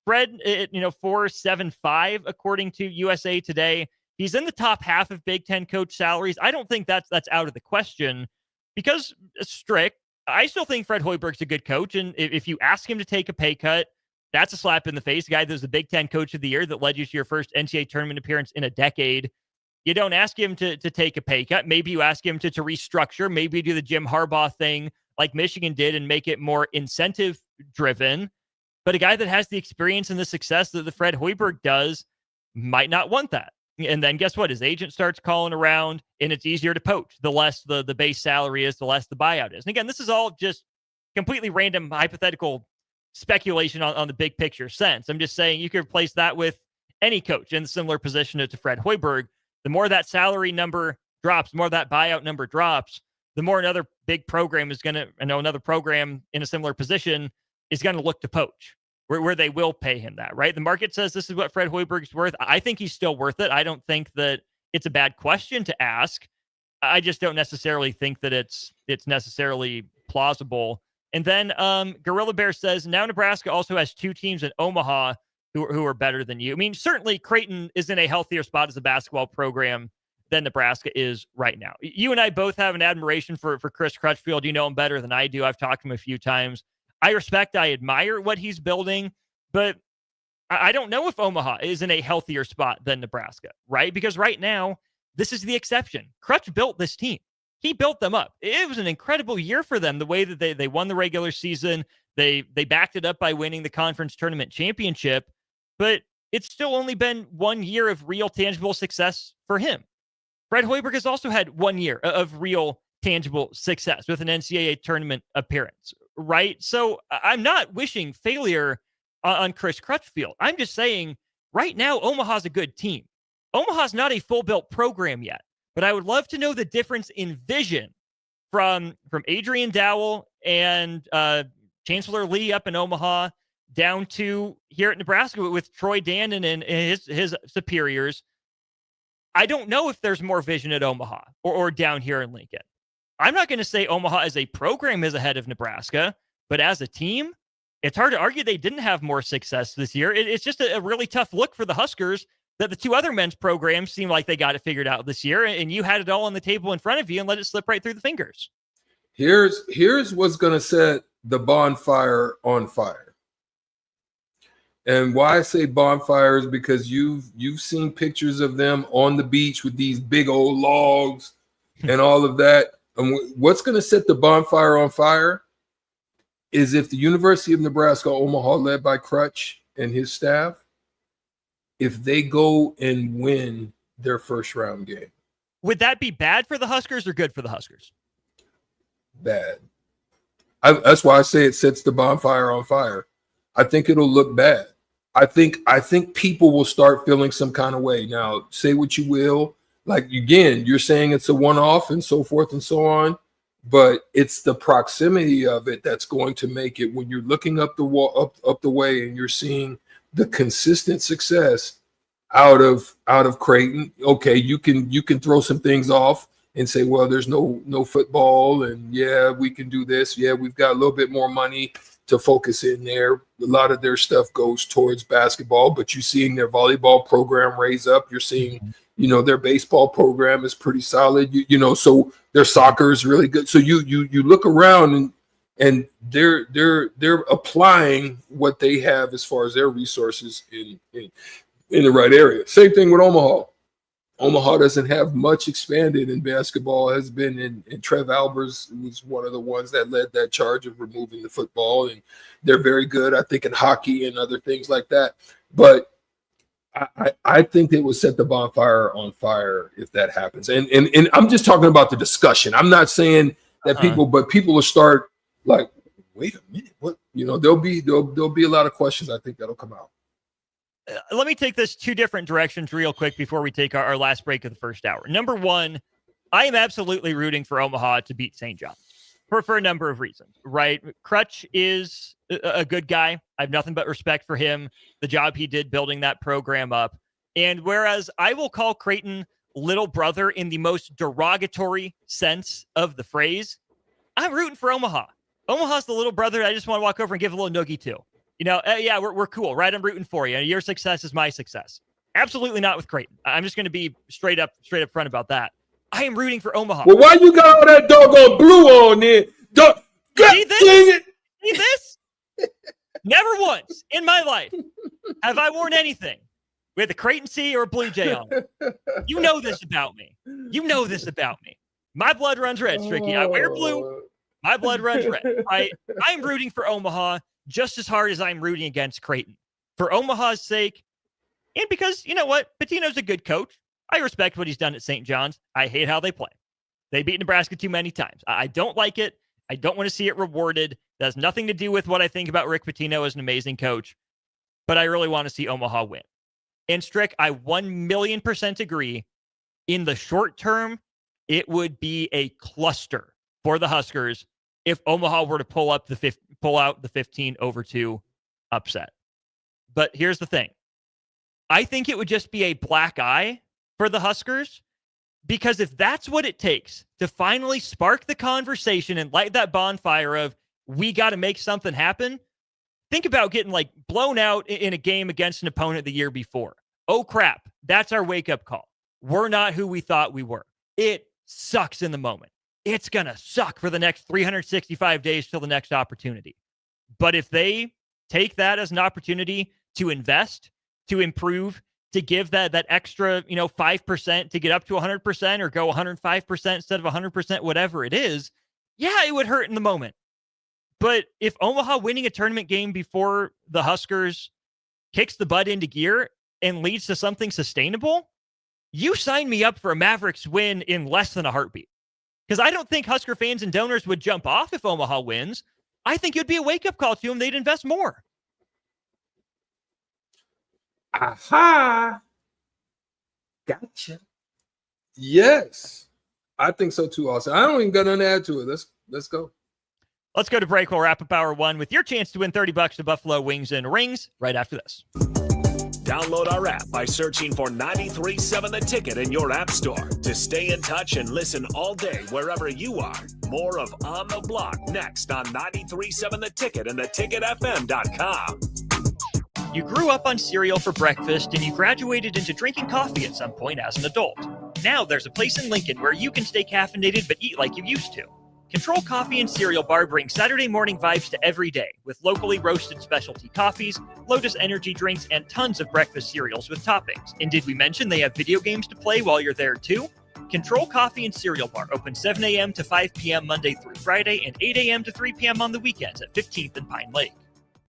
Fred, 4.75 according to USA Today. He's in the top half of Big Ten coach salaries. I don't think that's out of the question because strict. I still think Fred Hoiberg's a good coach, and if you ask him to take a pay cut, that's a slap in the face. The guy that was the Big Ten Coach of the Year that led you to your first NCAA tournament appearance in a decade. You don't ask him to take a pay cut. Maybe you ask him to restructure. Maybe you do the Jim Harbaugh thing like Michigan did and make it more incentive-driven. But a guy that has the experience and the success that the Fred Hoiberg does might not want that. And then guess what? His agent starts calling around, and it's easier to poach. The less the base salary is, the less the buyout is. And again, this is all just completely random, hypothetical speculation on the big picture sense. I'm just saying you could replace that with any coach in a similar position to Fred Hoiberg. The more that salary number drops, the more that buyout number drops, the more another big program is going to, another program in a similar position is going to look to poach where they will pay him that, right? The market says this is what Fred Hoiberg's worth. I think he's still worth it. I don't think that it's a bad question to ask. I just don't necessarily think that it's necessarily plausible. And then Gorilla Bear says, now Nebraska also has two teams in Omaha who are better than you. I mean, certainly Creighton is in a healthier spot as a basketball program than Nebraska is right now. You and I both have an admiration for Chris Crutchfield. You know him better than I do. I've talked to him a few times. I respect, I admire what he's building, but I don't know if Omaha is in a healthier spot than Nebraska, right? Because right now, this is the exception. Crutch built this team. He built them up. It was an incredible year for them, the way that they won the regular season. They backed it up by winning the conference tournament championship, but it's still only been 1 year of real tangible success for him. Fred Hoiberg has also had 1 year of real tangible success with an NCAA tournament appearance, right? So I'm not wishing failure on Chris Crutchfield. I'm just saying right now, Omaha's a good team. Omaha's not a full-built program yet, but I would love to know the difference in vision from Adrian Dowell and Chancellor Lee up in Omaha down to here at Nebraska with Troy Dannon and his superiors. I don't know if there's more vision at Omaha or down here in Lincoln. I'm not going to say Omaha as a program is ahead of Nebraska, but as a team, it's hard to argue they didn't have more success this year. It's just a really tough look for the Huskers that the two other men's programs seem like they got it figured out this year, and you had it all on the table in front of you and let it slip right through the fingers. Here's what's going to set the bonfire on fire. And why I say bonfires, because you've seen pictures of them on the beach with these big old logs and all of that. And what's going to set the bonfire on fire is if the University of Nebraska Omaha, led by Crutch and his staff, if they go and win their first round game. Would that be bad for the Huskers or good for the Huskers? Bad. That's why I say it sets the bonfire on fire. I think it'll look bad. I think people will start feeling some kind of way. Now, say what you will. Like, again, you're saying it's a one-off and so forth and so on, but it's the proximity of it that's going to make it. When you're looking up the wall, up the way, and you're seeing the consistent success out of Creighton. Okay, you can throw some things off and say, well, there's no football, and yeah, we can do this. Yeah, we've got a little bit more money to focus in there. A lot of their stuff goes towards basketball, but you're seeing their volleyball program raise up. You're seeing, their baseball program is pretty solid. So their soccer is really good. So you look around and they're applying what they have as far as their resources in the right area. Same thing with Omaha. Omaha doesn't have much expanded in basketball. Has been in Trev Albers was one of the ones that led that charge of removing the football, and they're very good, I think, in hockey and other things like that. But I think they will set the bonfire on fire if that happens. And I'm just talking about the discussion. I'm not saying that people will start like, wait a minute, what? There'll be a lot of questions. I think that'll come out. Let me take this two different directions real quick before we take our last break of the first hour. Number one, I am absolutely rooting for Omaha to beat St. John's. for a number of reasons, right? Crutch is a good guy. I have nothing but respect for him, the job he did building that program up. And whereas I will call Creighton little brother in the most derogatory sense of the phrase, I'm rooting for Omaha. Omaha's the little brother I just want to walk over and give a little noogie to. Yeah, we're cool, right? I'm rooting for you. Your success is my success. Absolutely not with Creighton. I'm just going to be straight up front about that. I am rooting for Omaha. Well, why you got all that doggone blue on there? See this? See this? Never once in my life have I worn anything with a Creighton C or a Blue Jay on it. You know this about me. My blood runs red, Stricky. I wear blue. My blood runs red. I'm rooting for Omaha just as hard as I'm rooting against Creighton. For Omaha's sake, and because, you know what? Pitino's a good coach. I respect what he's done at St. John's. I hate how they play. They beat Nebraska too many times. I don't like it. I don't want to see it rewarded. That has nothing to do with what I think about Rick Pitino as an amazing coach. But I really want to see Omaha win. And Strick, I 1,000,000% agree. In the short term, it would be a cluster for the Huskers if Omaha were to pull out the 15-2 upset. But here's the thing. I think it would just be a black eye for the Huskers, because if that's what it takes to finally spark the conversation and light that bonfire of we got to make something happen, think about getting blown out in a game against an opponent the year before. Oh crap, that's our wake-up call. We're not who we thought we were. It sucks in the moment. It's going to suck for the next 365 days till the next opportunity. But if they take that as an opportunity to invest, to improve, to give that extra, 5% to get up to 100% or go 105% instead of 100%, whatever it is, yeah, it would hurt in the moment. But if Omaha winning a tournament game before the Huskers kicks the butt into gear and leads to something sustainable, you sign me up for a Mavericks win in less than a heartbeat. Because I don't think Husker fans and donors would jump off if Omaha wins. I think it would be a wake-up call to them. They'd invest more. Aha. Gotcha. Yes. I think so too, Austin. I don't even got nothing to add to it. Let's go. Let's go to break. We'll wrap up hour one with your chance to win $30 to Buffalo Wings and Rings right after this. Download our app by searching for 93.7 The Ticket in your app store to stay in touch and listen all day wherever you are. More of On the Block next on 93.7 The Ticket and theticketfm.com. You grew up on cereal for breakfast and you graduated into drinking coffee at some point as an adult. Now there's a place in Lincoln where you can stay caffeinated but eat like you used to. Control Coffee and Cereal Bar brings Saturday morning vibes to every day with locally roasted specialty coffees, Lotus energy drinks, and tons of breakfast cereals with toppings. And did we mention they have video games to play while you're there too? Control Coffee and Cereal Bar open 7 a.m. to 5 p.m. Monday through Friday and 8 a.m. to 3 p.m. on the weekends at 15th and Pine Lake.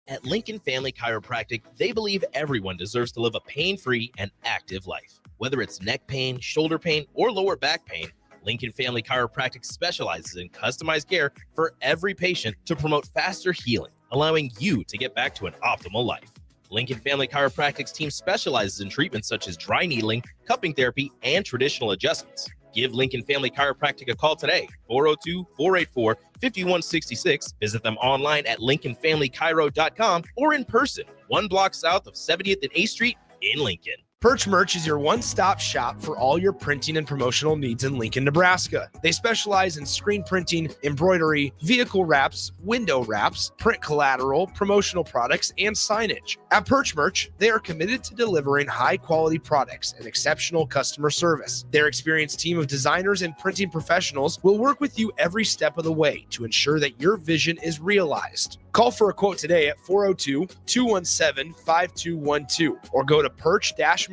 At Lincoln Family Chiropractic, they believe everyone deserves to live a pain-free and active life. Whether it's neck pain, shoulder pain, or lower back pain, Lincoln Family Chiropractic specializes in customized care for every patient to promote faster healing, allowing you to get back to an optimal life. Lincoln Family Chiropractic's team specializes in treatments such as dry needling, cupping therapy, and traditional adjustments. Give Lincoln Family Chiropractic a call today, 402-484-5166. Visit them online at lincolnfamilychiro.com or in person, 1 block south of 70th and 8th Street in Lincoln. Perch Merch is your one-stop shop for all your printing and promotional needs in Lincoln, Nebraska. They specialize in screen printing, embroidery, vehicle wraps, window wraps, print collateral, promotional products, and signage. At Perch Merch, they are committed to delivering high-quality products and exceptional customer service. Their experienced team of designers and printing professionals will work with you every step of the way to ensure that your vision is realized. Call for a quote today at 402-217-5212 or go to perch-merch.com.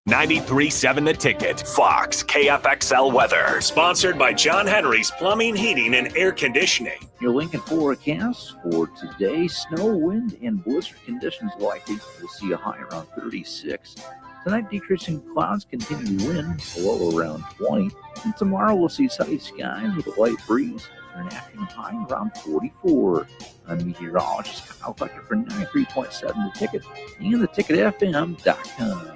93.7 The Ticket, Fox, KFXL weather. Sponsored by John Henry's Plumbing, Heating, and Air Conditioning. Your Lincoln forecast for today: snow, wind, and blizzard conditions likely. We'll see a high around 36. Tonight, decreasing clouds, continuing wind, low around 20. And tomorrow, we'll see sunny skies with a light breeze. An afternoon high around 44. I'm meteorologist Kyle Fletcher for 93.7 The Ticket and theticketfm.com.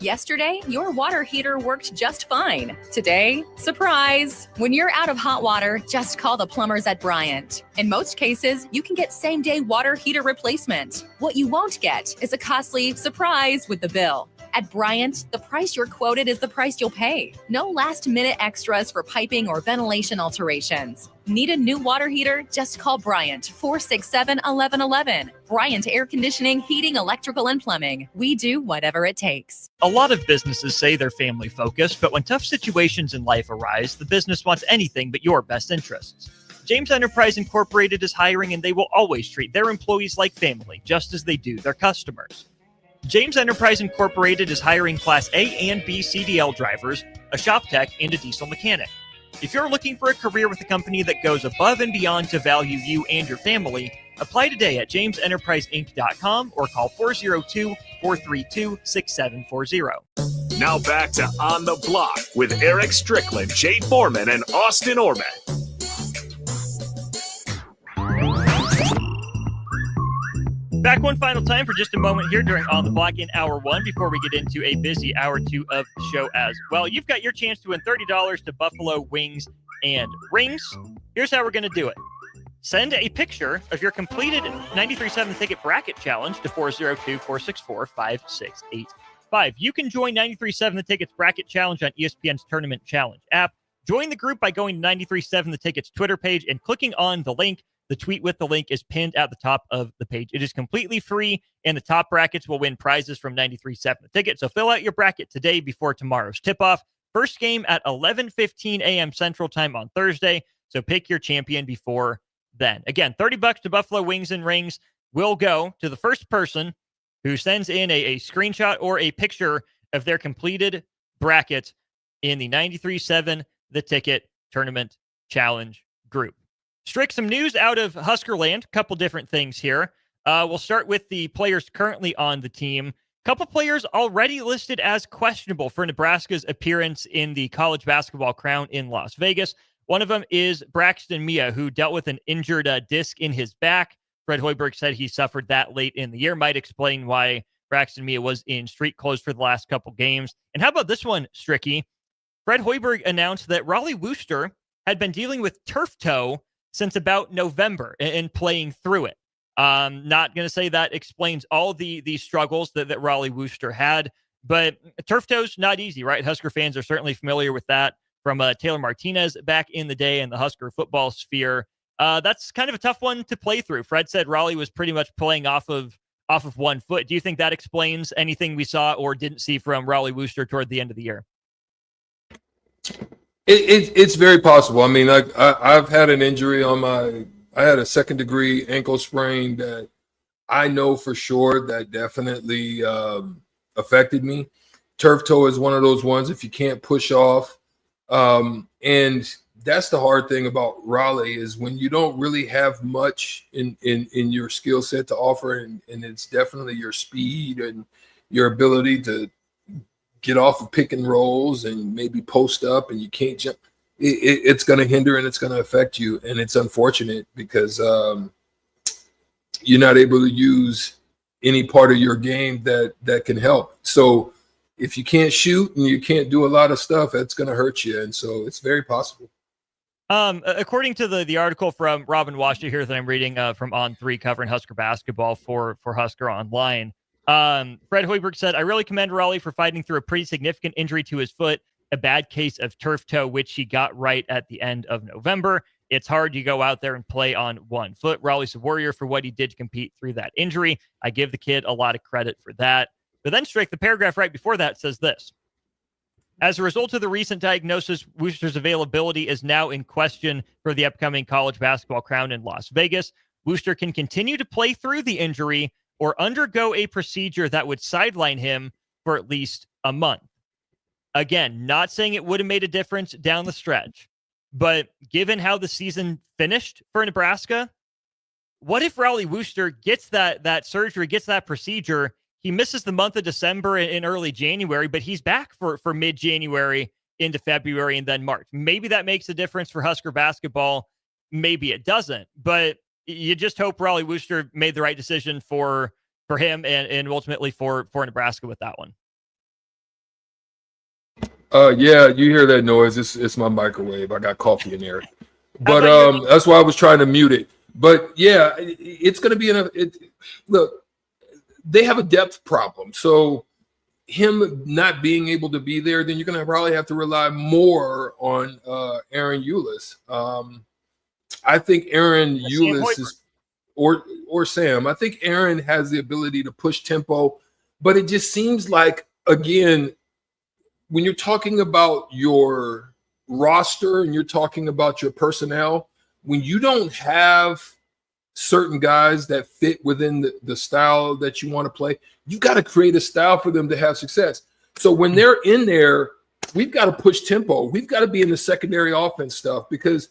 Yesterday, your water heater worked just fine. Today, surprise! When you're out of hot water, just call the plumbers at Bryant. In most cases, you can get same-day water heater replacement. What you won't get is a costly surprise with the bill. At Bryant, the price you're quoted is the price you'll pay. No last-minute extras for piping or ventilation alterations. Need a new water heater? Just call Bryant, 467-1111. Bryant Air Conditioning, Heating, Electrical, and Plumbing. We do whatever it takes. A lot of businesses say they're family focused, but when tough situations in life arise, the business wants anything but your best interests. James Enterprise Incorporated is hiring, and they will always treat their employees like family, just as they do their customers. James Enterprise Incorporated is hiring Class A and B CDL drivers, a shop tech, and a diesel mechanic. If you're looking for a career with a company that goes above and beyond to value you and your family, apply today at jamesenterpriseinc.com or call 402-432-6740. Now back to On the Block with Eric Strickland, Jay Foreman, and Austin Orman. Back one final time for just a moment here during On the Block in Hour 1 before we get into a busy Hour 2 of the show as well. You've got your chance to win $30 to Buffalo Wings and Rings. Here's how we're going to do it. Send a picture of your completed 93.7 Ticket Bracket Challenge to 402-464-5685. You can join 93.7 The Tickets Bracket Challenge on ESPN's Tournament Challenge app. Join the group by going to 93.7 The Tickets Twitter page and clicking on the link. The tweet with the link is pinned at the top of the page. It is completely free, and the top brackets will win prizes from 93.7 The Ticket. So fill out your bracket today before tomorrow's tip-off. First game at 11:15 a.m. Central Time on Thursday, so pick your champion before then. Again, $30 to Buffalo Wings and Rings will go to the first person who sends in a screenshot or a picture of their completed bracket in the 93.7 The Ticket Tournament Challenge group. Strick, some news out of Huskerland. A couple different things here. We'll start with the players currently on the team. A couple players already listed as questionable for Nebraska's appearance in the college basketball crown in Las Vegas. One of them is Braxton Mia, who dealt with an injured disc in his back. Fred Hoiberg said he suffered that late in the year. Might explain why Braxton Mia was in street clothes for the last couple games. And how about this one, Stricky? Fred Hoiberg announced that Raleigh Wooster had been dealing with turf toe since about November and playing through it. Not going to say that explains all the struggles that Raleigh Wooster had, but turf toe's not easy, right? Husker fans are certainly familiar with that from Taylor Martinez back in the day in the Husker football sphere. That's kind of a tough one to play through. Fred said Raleigh was pretty much playing off of one foot. Do you think that explains anything we saw or didn't see from Raleigh Wooster toward the end of the year? It's very possible. I mean, I've had an injury on I had a second degree ankle sprain that I know for sure that definitely affected me. Turf toe is one of those ones if you can't push off. And that's the hard thing about Raleigh is when you don't really have much in your skill set to offer, and it's definitely your speed and your ability to get off of pick and rolls and maybe post up and you can't jump. It's going to hinder and it's going to affect you. And it's unfortunate because you're not able to use any part of your game that can help. So if you can't shoot and you can't do a lot of stuff, that's going to hurt you. And so it's very possible. According to the article from Robin Washington here that I'm reading from On3 covering Husker basketball for Husker Online, Fred Hoiberg said, I really commend Raleigh for fighting through a pretty significant injury to his foot, a bad case of turf toe, which he got right at the end of November. It's hard to go out there and play on one foot. Raleigh's a warrior for what he did to compete through that injury. I give the kid a lot of credit for that. But then, Strick, the paragraph right before that says this. As a result of the recent diagnosis, Wooster's availability is now in question for the upcoming college basketball crown in Las Vegas. Wooster can continue to play through the injury or undergo a procedure that would sideline him for at least a month. Again, not saying it would have made a difference down the stretch, but given how the season finished for Nebraska, what if Raleigh Wooster gets that surgery, gets that procedure, he misses the month of December and early January, but he's back for mid-January into February and then March. Maybe that makes a difference for Husker basketball. Maybe it doesn't, but you just hope Raleigh Wooster made the right decision for him and ultimately for Nebraska with that one. Yeah, you hear that noise. It's my microwave. I got coffee in there. But that's why I was trying to mute it. But yeah, it's going to be look, they have a depth problem. So him not being able to be there, then you're going to probably have to rely more on Aaron Eulis. I think Aaron Eulis is or Sam. I think Aaron has the ability to push tempo, but it just seems like, again, when you're talking about your roster and you're talking about your personnel, when you don't have certain guys that fit within the style that you want to play, you've got to create a style for them to have success. So when they're in there, we've got to push tempo. We've got to be in the secondary offense stuff, because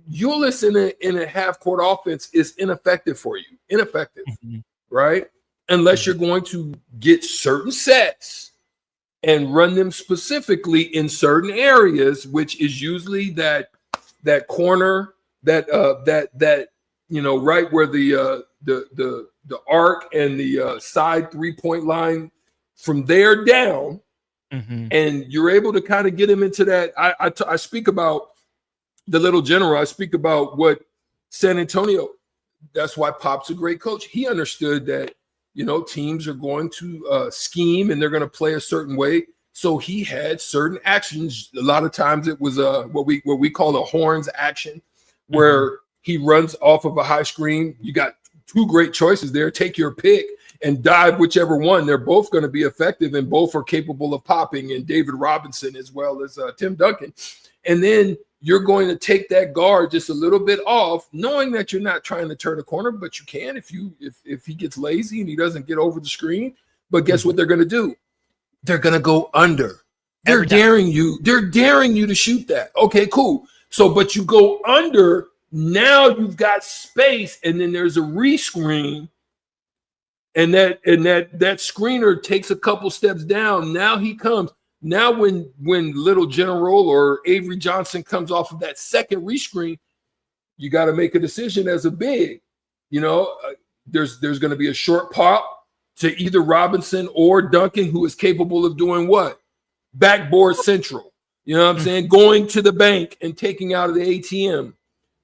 Eulis in a half-court offense is ineffective for you. Ineffective, right? Unless you're going to get certain sets and run them specifically in certain areas, which is usually that corner, that right where the arc and the side 3-point line, from there down, and you're able to kind of get him into that. I speak about the little general. I speak about what San Antonio. That's why Pop's a great coach. He understood that, teams are going to scheme and they're going to play a certain way. So he had certain actions. A lot of times it was what we call a horns action, where he runs off of a high screen. You got two great choices there. Take your pick and dive whichever one. They're both going to be effective, and both are capable of popping, and David Robinson as well as Tim Duncan. And then you're going to take that guard just a little bit off, knowing that you're not trying to turn a corner, but you can if he gets lazy and he doesn't get over the screen. But guess what they're going to do? They're going to go under. They're daring you. They're daring you to shoot that. Okay, cool. So, but you go under. Now you've got space, and then there's a rescreen, and that screener takes a couple steps down. Now he comes. Now when Little General or Avery Johnson comes off of that second rescreen, you got to make a decision as a big. There's going to be a short pop to either Robinson or Duncan, who is capable of doing what? Backboard central. You know what I'm saying? Going to the bank and taking out of the ATM.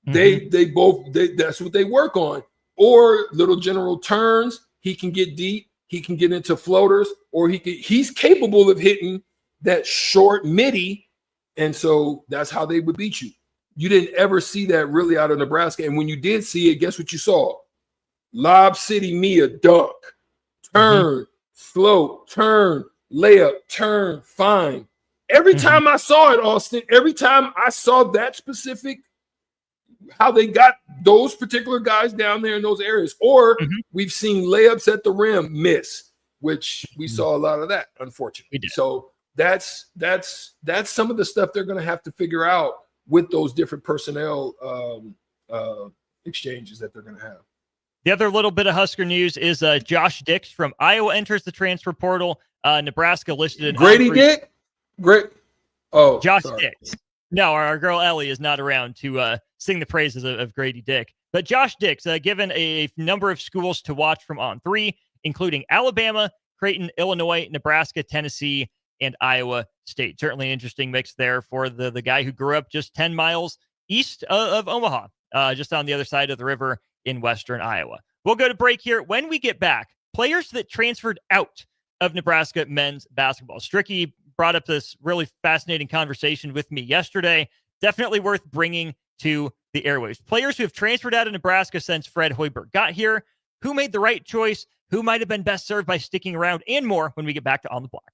They both that's what they work on. Or Little General turns, he can get deep, he can get into floaters, or he's capable of hitting that short midi, and so that's how they would beat you. You didn't ever see that really out of Nebraska, and when you did see it, guess what you saw? Lob City Mia dunk, turn, float, turn, layup, turn, fine. Every time I saw it, Austin, every time I saw that specific, how they got those particular guys down there in those areas, or we've seen layups at the rim miss, which we saw a lot of that, unfortunately. So that's some of the stuff they're going to have to figure out with those different personnel exchanges that they're going to have. The other little bit of Husker news is Josh Dix from Iowa enters the transfer portal. Nebraska listed in Grady Dick? Josh Dix. No, our girl Ellie is not around to sing the praises of Grady Dick. But Josh Dix, given a number of schools to watch from On3, including Alabama, Creighton, Illinois, Nebraska, Tennessee, and Iowa State. Certainly an interesting mix there for the guy who grew up just 10 miles east of Omaha, just on the other side of the river in western Iowa. We'll go to break here. When we get back, players that transferred out of Nebraska men's basketball. Stricky brought up this really fascinating conversation with me yesterday. Definitely worth bringing to the airwaves. Players who have transferred out of Nebraska since Fred Hoiberg got here, who made the right choice, who might have been best served by sticking around, and more when we get back to On the Block.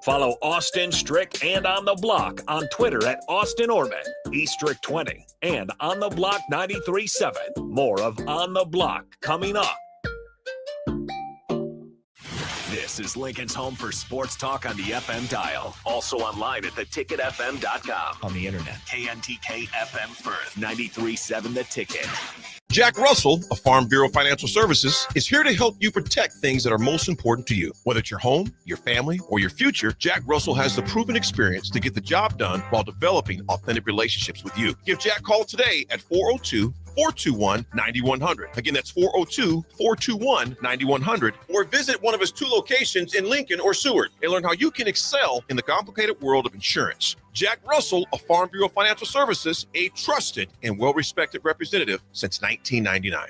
Follow Austin Strick and On the Block on Twitter at Austin Orman, eStrick20, and On the Block 93.7. More of On the Block coming up. This is Lincoln's home for sports talk on the FM dial. Also online at theticketfm.com. On the internet, KNTK FM Firth, 93.7 The Ticket. Jack Russell of Farm Bureau Financial Services is here to help you protect things that are most important to you. Whether it's your home, your family, or your future, Jack Russell has the proven experience to get the job done while developing authentic relationships with you. Give Jack a call today at 402-4 421-9100. Again, that's 402-421-9100. Or visit one of his 2 locations in Lincoln or Seward and learn how you can excel in the complicated world of insurance. Jack Russell of Farm Bureau Financial Services, a trusted and well-respected representative since 1999.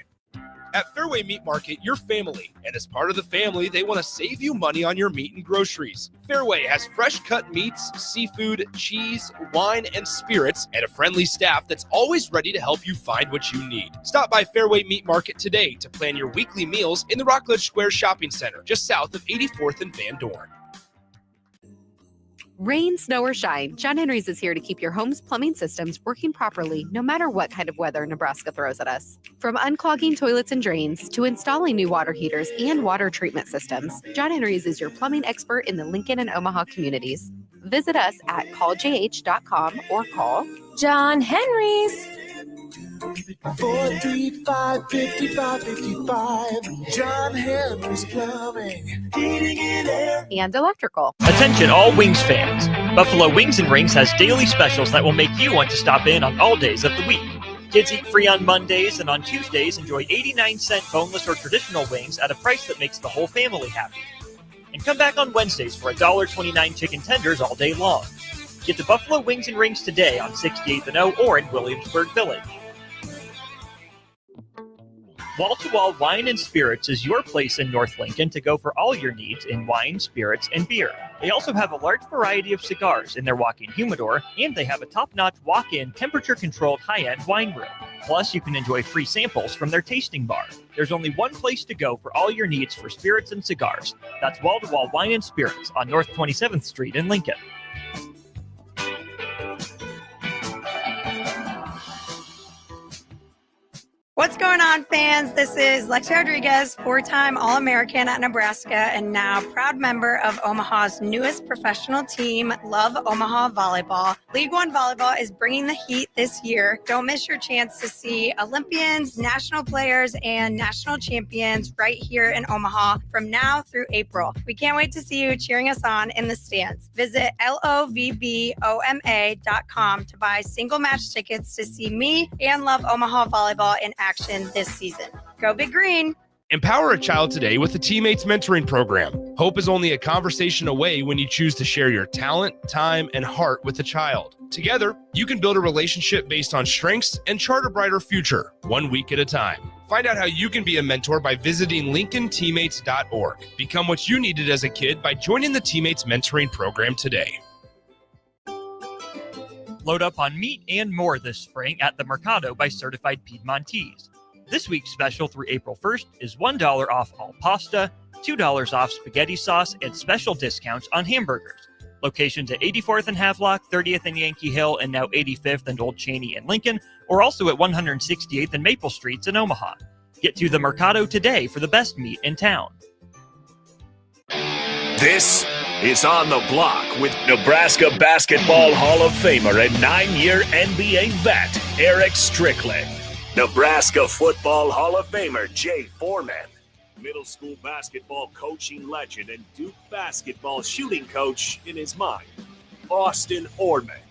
At Fairway Meat Market, you're family, and as part of the family, they want to save you money on your meat and groceries. Fairway has fresh cut meats, seafood, cheese, wine, and spirits, and a friendly staff that's always ready to help you find what you need. Stop by Fairway Meat Market today to plan your weekly meals in the Rockledge Square Shopping Center, just south of 84th and Van Dorn. Rain, snow, or shine, John Henry's is here to keep your home's plumbing systems working properly no matter what kind of weather Nebraska throws at us. From unclogging toilets and drains to installing new water heaters and water treatment systems, John Henry's is your plumbing expert in the Lincoln and Omaha communities. Visit us at calljh.com or call John Henry's. 435-5555. John Henry's Plumbing, Heating and Air. and electrical. Attention all Wings fans. Buffalo Wings and Rings has daily specials that will make you want to stop in on all days of the week. Kids eat free on Mondays, and on Tuesdays enjoy 89-cent boneless or traditional wings at a price that makes the whole family happy. And come back on Wednesdays for $1.29 chicken tenders all day long. Get to Buffalo Wings and Rings today on 68th and O or in Williamsburg Village. Wall to Wall Wine and Spirits is your place in North Lincoln to go for all your needs in wine, spirits, and beer. They also have a large variety of cigars in their walk-in humidor, and they have a top-notch walk-in temperature-controlled high-end wine room. Plus, you can enjoy free samples from their tasting bar. There's only one place to go for all your needs for spirits and cigars. That's Wall to Wall Wine and Spirits on North 27th Street in Lincoln. What's going on, fans? This is Lexi Rodriguez, 4-time All-American at Nebraska and now proud member of Omaha's newest professional team, Love Omaha Volleyball. League One Volleyball is bringing the heat this year. Don't miss your chance to see Olympians, national players, and national champions right here in Omaha from now through April. We can't wait to see you cheering us on in the stands. Visit lovboma.com to buy single match tickets to see me and Love Omaha Volleyball in action this season. Go Big Green! Empower a child today with the Teammates Mentoring Program. Hope is only a conversation away when you choose to share your talent, time, and heart with a child. Together, you can build a relationship based on strengths and chart a brighter future, 1 week at a time. Find out how you can be a mentor by visiting LincolnTeammates.org. Become what you needed as a kid by joining the Teammates Mentoring Program today. Load up on meat and more this spring at the Mercado by Certified Piedmontese. This week's special through April 1st is $1 off all pasta, $2 off spaghetti sauce, and special discounts on hamburgers. Locations at 84th and Havelock, 30th and Yankee Hill, and now 85th and Old Cheney in Lincoln, or also at 168th and Maple Streets in Omaha. Get to the Mercado today for the best meat in town. This is On the Block with Nebraska Basketball Hall of Famer and 9-year NBA vet, Eric Strickland. Nebraska Football Hall of Famer, Jay Foreman. Middle school basketball coaching legend and Duke basketball shooting coach in his mind, Austin Orman.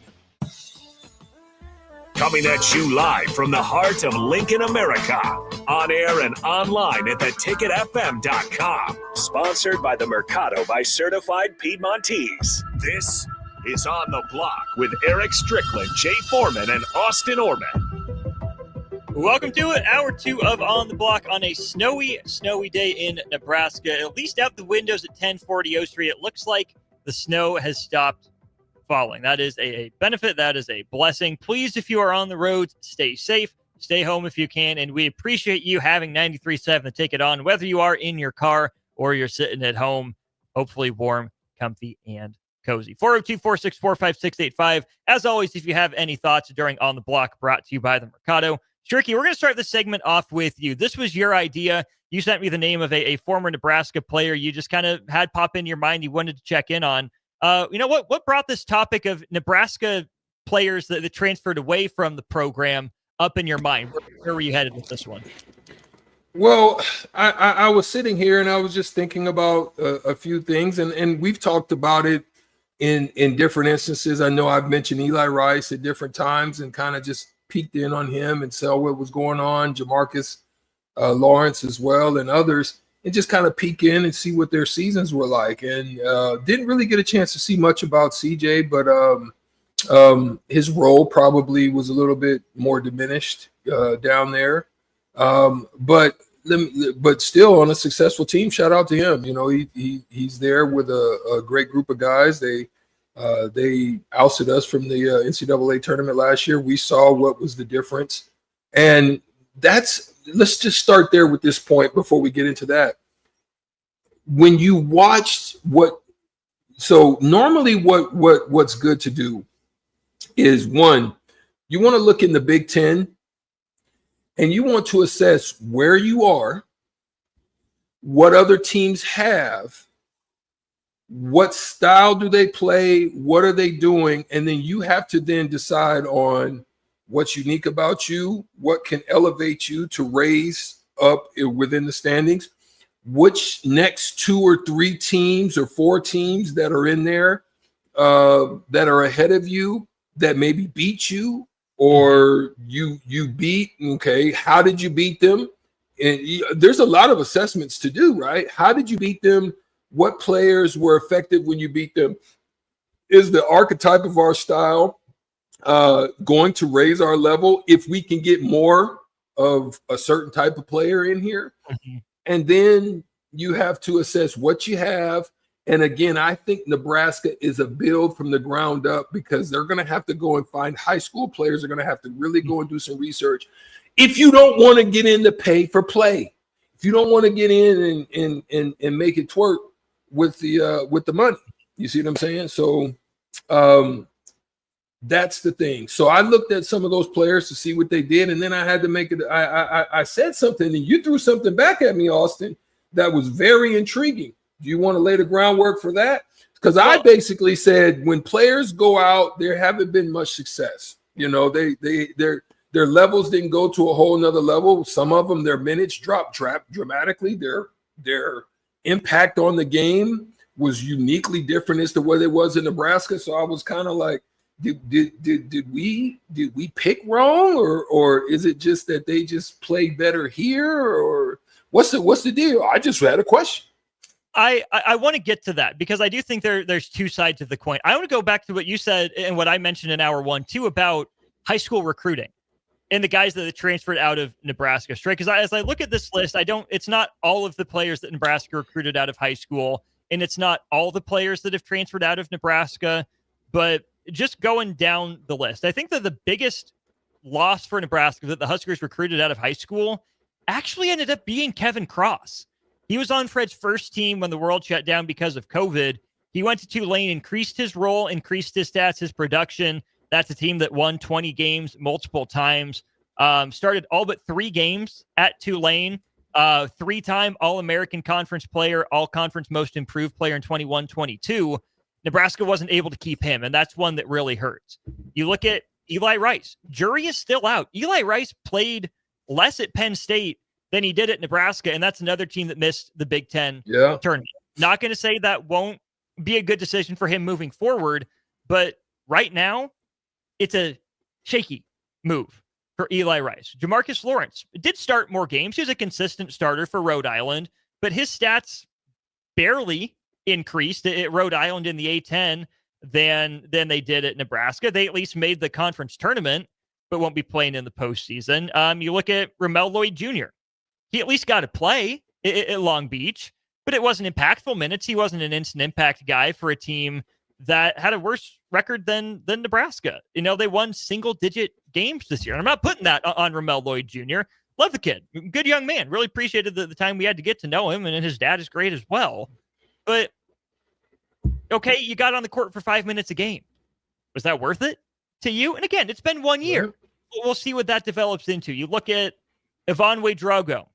Coming at you live from the heart of Lincoln, America. On air and online at theticketfm.com. Sponsored by the Mercado by Certified Piedmontese. This is On the Block with Eric Strickland, Jay Foreman, and Austin Orman. Welcome to it, hour 2 of On the Block on a snowy day in Nebraska. At least out the windows at 1040 O Street, it looks like the snow has stopped falling. That is a benefit. That is a blessing. Please, if you are on the roads, stay safe. Stay home if you can, and we appreciate you having 93.7 to take it on, whether you are in your car or you're sitting at home, hopefully warm, comfy, and cozy. 402-464-5685. As always, if you have any thoughts during On the Block, brought to you by the Mercado. Stricky, we're going to start this segment off with you. This was your idea. You sent me the name of a former Nebraska player you just kind of had pop into your mind you wanted to check in on. You know what brought this topic of Nebraska players that transferred away from the program up in your mind? Where were you headed with this one? Well, I was sitting here and I was just thinking about a few things, and we've talked about it in different instances. I know I've mentioned Eli Rice at different times and kind of just peeked in on him and saw what was going on, Jamarcus Lawrence as well, and others, and just kind of peek in and see what their seasons were like. And didn't really get a chance to see much about CJ, but his role probably was a little bit more diminished down there. But still on a successful team. Shout out to him. You know, he's there with a great group of guys. They ousted us from the NCAA tournament last year. We saw what was the difference, and let's just start there with this point before we get into that. When you watched normally what's good to do is, one, you want to look in the Big Ten and you want to assess where you are, what other teams have, what style do they play, what are they doing, and then you have to then decide on what's unique about you, what can elevate you to raise up within the standings, which next 2 or 3 teams or 4 teams that are in there that are ahead of you that maybe beat you or you beat. Okay, how did you beat them? And there's a lot of assessments to do, right? How did you beat them? What players were effective when you beat them? Is the archetype of our style going to raise our level if we can get more of a certain type of player in here? Mm-hmm. And then you have to assess what you have. And again, I think Nebraska is a build from the ground up, because they're going to have to go and find high school players. They're going to have to really go and do some research. If you don't want to get in to pay for play, if you don't want to get in and make it twerk with the money, you see what I'm saying? So that's the thing. So I looked at some of those players to see what they did, and then I had to make it. I said something, and you threw something back at me, Austin, that was very intriguing. Do you want to lay the groundwork for that? Because I basically said when players go out, there haven't been much success. You know, their levels didn't go to a whole nother level. Some of them, their minutes dropped dramatically. Their impact on the game was uniquely different as to what it was in Nebraska. So I was kind of like, did we pick wrong, or is it just that they just played better here, or what's the deal? I just had a question. I want to get to that, because I do think there's 2 sides of the coin. I want to go back to what you said and what I mentioned in hour 1 too about high school recruiting and the guys that transferred out of Nebraska straight. Because as I look at this list, it's not all of the players that Nebraska recruited out of high school, and it's not all the players that have transferred out of Nebraska, but just going down the list, I think that the biggest loss for Nebraska that the Huskers recruited out of high school actually ended up being Kevin Cross. He was on Fred's first team when the world shut down because of COVID. He went to Tulane, increased his role, increased his stats, his production. That's a team that won 20 games multiple times. Started all but 3 games at Tulane. 3-time All-American Conference player, All-Conference Most Improved player in 21-22. Nebraska wasn't able to keep him, and that's one that really hurts. You look at Eli Rice. Jury is still out. Eli Rice played less at Penn State than he did at Nebraska, and that's another team that missed the Big Ten tournament. Not going to say that won't be a good decision for him moving forward, but right now, it's a shaky move for Eli Rice. Jamarcus Lawrence did start more games. He was a consistent starter for Rhode Island, but his stats barely increased at Rhode Island in the A-10 than they did at Nebraska. They at least made the conference tournament, but won't be playing in the postseason. You look at Ramel Lloyd Jr. He at least got to play at Long Beach, but it wasn't impactful minutes. He wasn't an instant impact guy for a team that had a worse record than Nebraska. You know, they won single-digit games this year. And I'm not putting that on Ramel Lloyd Jr. Love the kid. Good young man. Really appreciated the time we had to get to know him, and his dad is great as well. But, okay, you got on the court for 5 minutes a game. Was that worth it to you? And again, it's been 1 year. We'll see what that develops into. You look at Ivan Ouedraogo,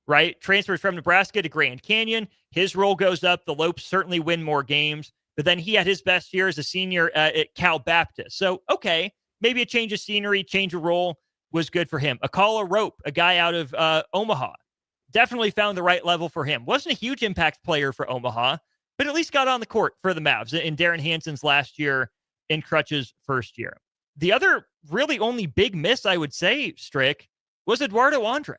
right? Transfers from Nebraska to Grand Canyon. His role goes up. The Lopes certainly win more games, but then he had his best year as a senior at Cal Baptist. So, okay, maybe a change of scenery, change of role was good for him. Akala Rope, a guy out of Omaha, definitely found the right level for him. Wasn't a huge impact player for Omaha, but at least got on the court for the Mavs in Darren Hanson's last year in Crutch's first year. The other really only big miss, I would say, Strick, was Eduardo Andre,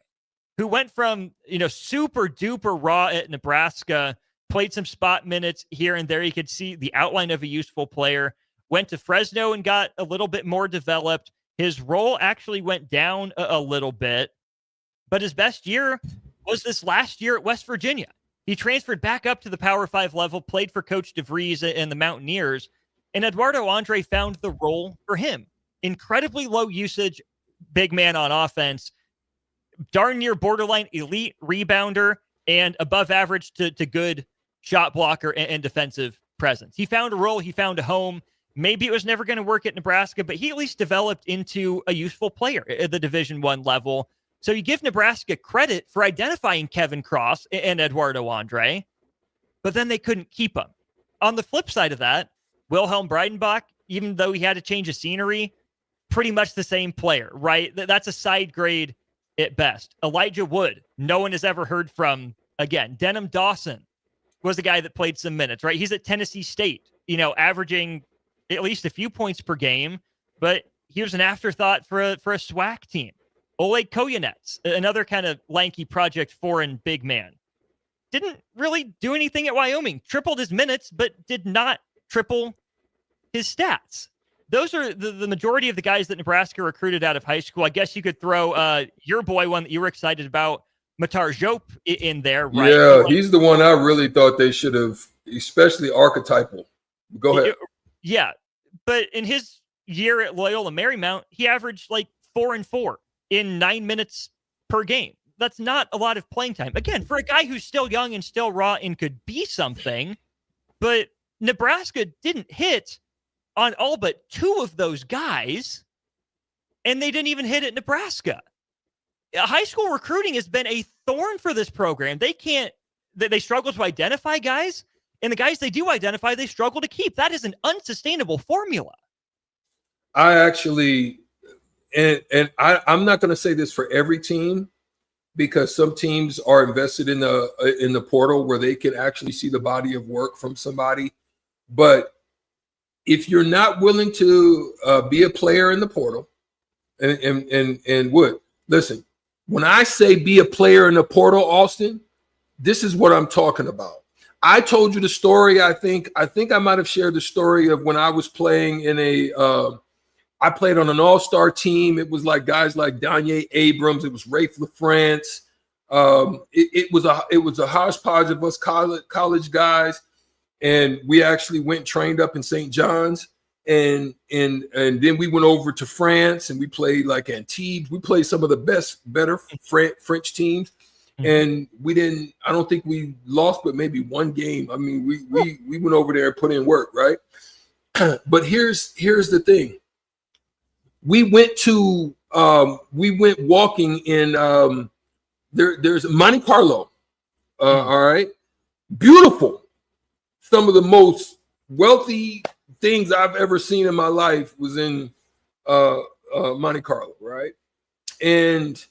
who went from, super duper raw at Nebraska, played some spot minutes here and there. You could see the outline of a useful player, went to Fresno and got a little bit more developed. His role actually went down a little bit, but his best year was this last year at West Virginia. He transferred back up to the Power 5 level, played for Coach DeVries and the Mountaineers, and Eduardo Andre found the role for him. Incredibly low usage, big man on offense, darn near borderline elite rebounder, and above average to good shot blocker and defensive presence. He found a role. He found a home. Maybe it was never going to work at Nebraska, but he at least developed into a useful player at the Division I level. So you give Nebraska credit for identifying Kevin Cross and Eduardo Andre, but then they couldn't keep him. On the flip side of that, Wilhelm Breidenbach, even though he had to change of scenery, pretty much the same player, right? That's a side grade at best. Elijah Wood, no one has ever heard from again. Denham Dawson was the guy that played some minutes, right? He's at Tennessee State, averaging at least a few points per game, but he was an afterthought for a SWAC team. Oleg Koyanets, another kind of lanky Project Foreign big man, didn't really do anything at Wyoming. Tripled his minutes, but did not triple his stats. Those are the majority of the guys that Nebraska recruited out of high school. I guess you could throw your boy, one that you were excited about, Matar Diop, in there, right? Yeah, he's the one I really thought they should have, especially archetypal. Go ahead. Yeah, but in his year at Loyola Marymount, he averaged like 4 and 4 in 9 minutes per game. That's not a lot of playing time. Again, for a guy who's still young and still raw and could be something, but Nebraska didn't hit on all but 2 of those guys, and they didn't even hit at Nebraska. High school recruiting has been a thorn for this program. They struggle to identify guys, and the guys they do identify, they struggle to keep. That is an unsustainable formula. I actually, I'm not going to say this for every team, because some teams are invested in the portal where they can actually see the body of work from somebody. But if you're not willing to be a player in the portal, and Wood, listen, when I say be a player in the portal, Austin, this is what I'm talking about. I told you the story. I think I might have shared the story of when I was playing in I played on an all-star team. It was like guys like Danye Abrams. It was Rafe LaFrance. It was a hodgepodge of us college guys, and we actually went and trained up in St. John's, and then we went over to France and we played like Antibes. We played some of the better French teams, and we didn't. I don't think we lost, but maybe one game. I mean, we went over there and put in work, right? But here's the thing. We went walking in there's Monte Carlo. All right. Beautiful. Some of the most wealthy things I've ever seen in my life was in Monte Carlo, right? And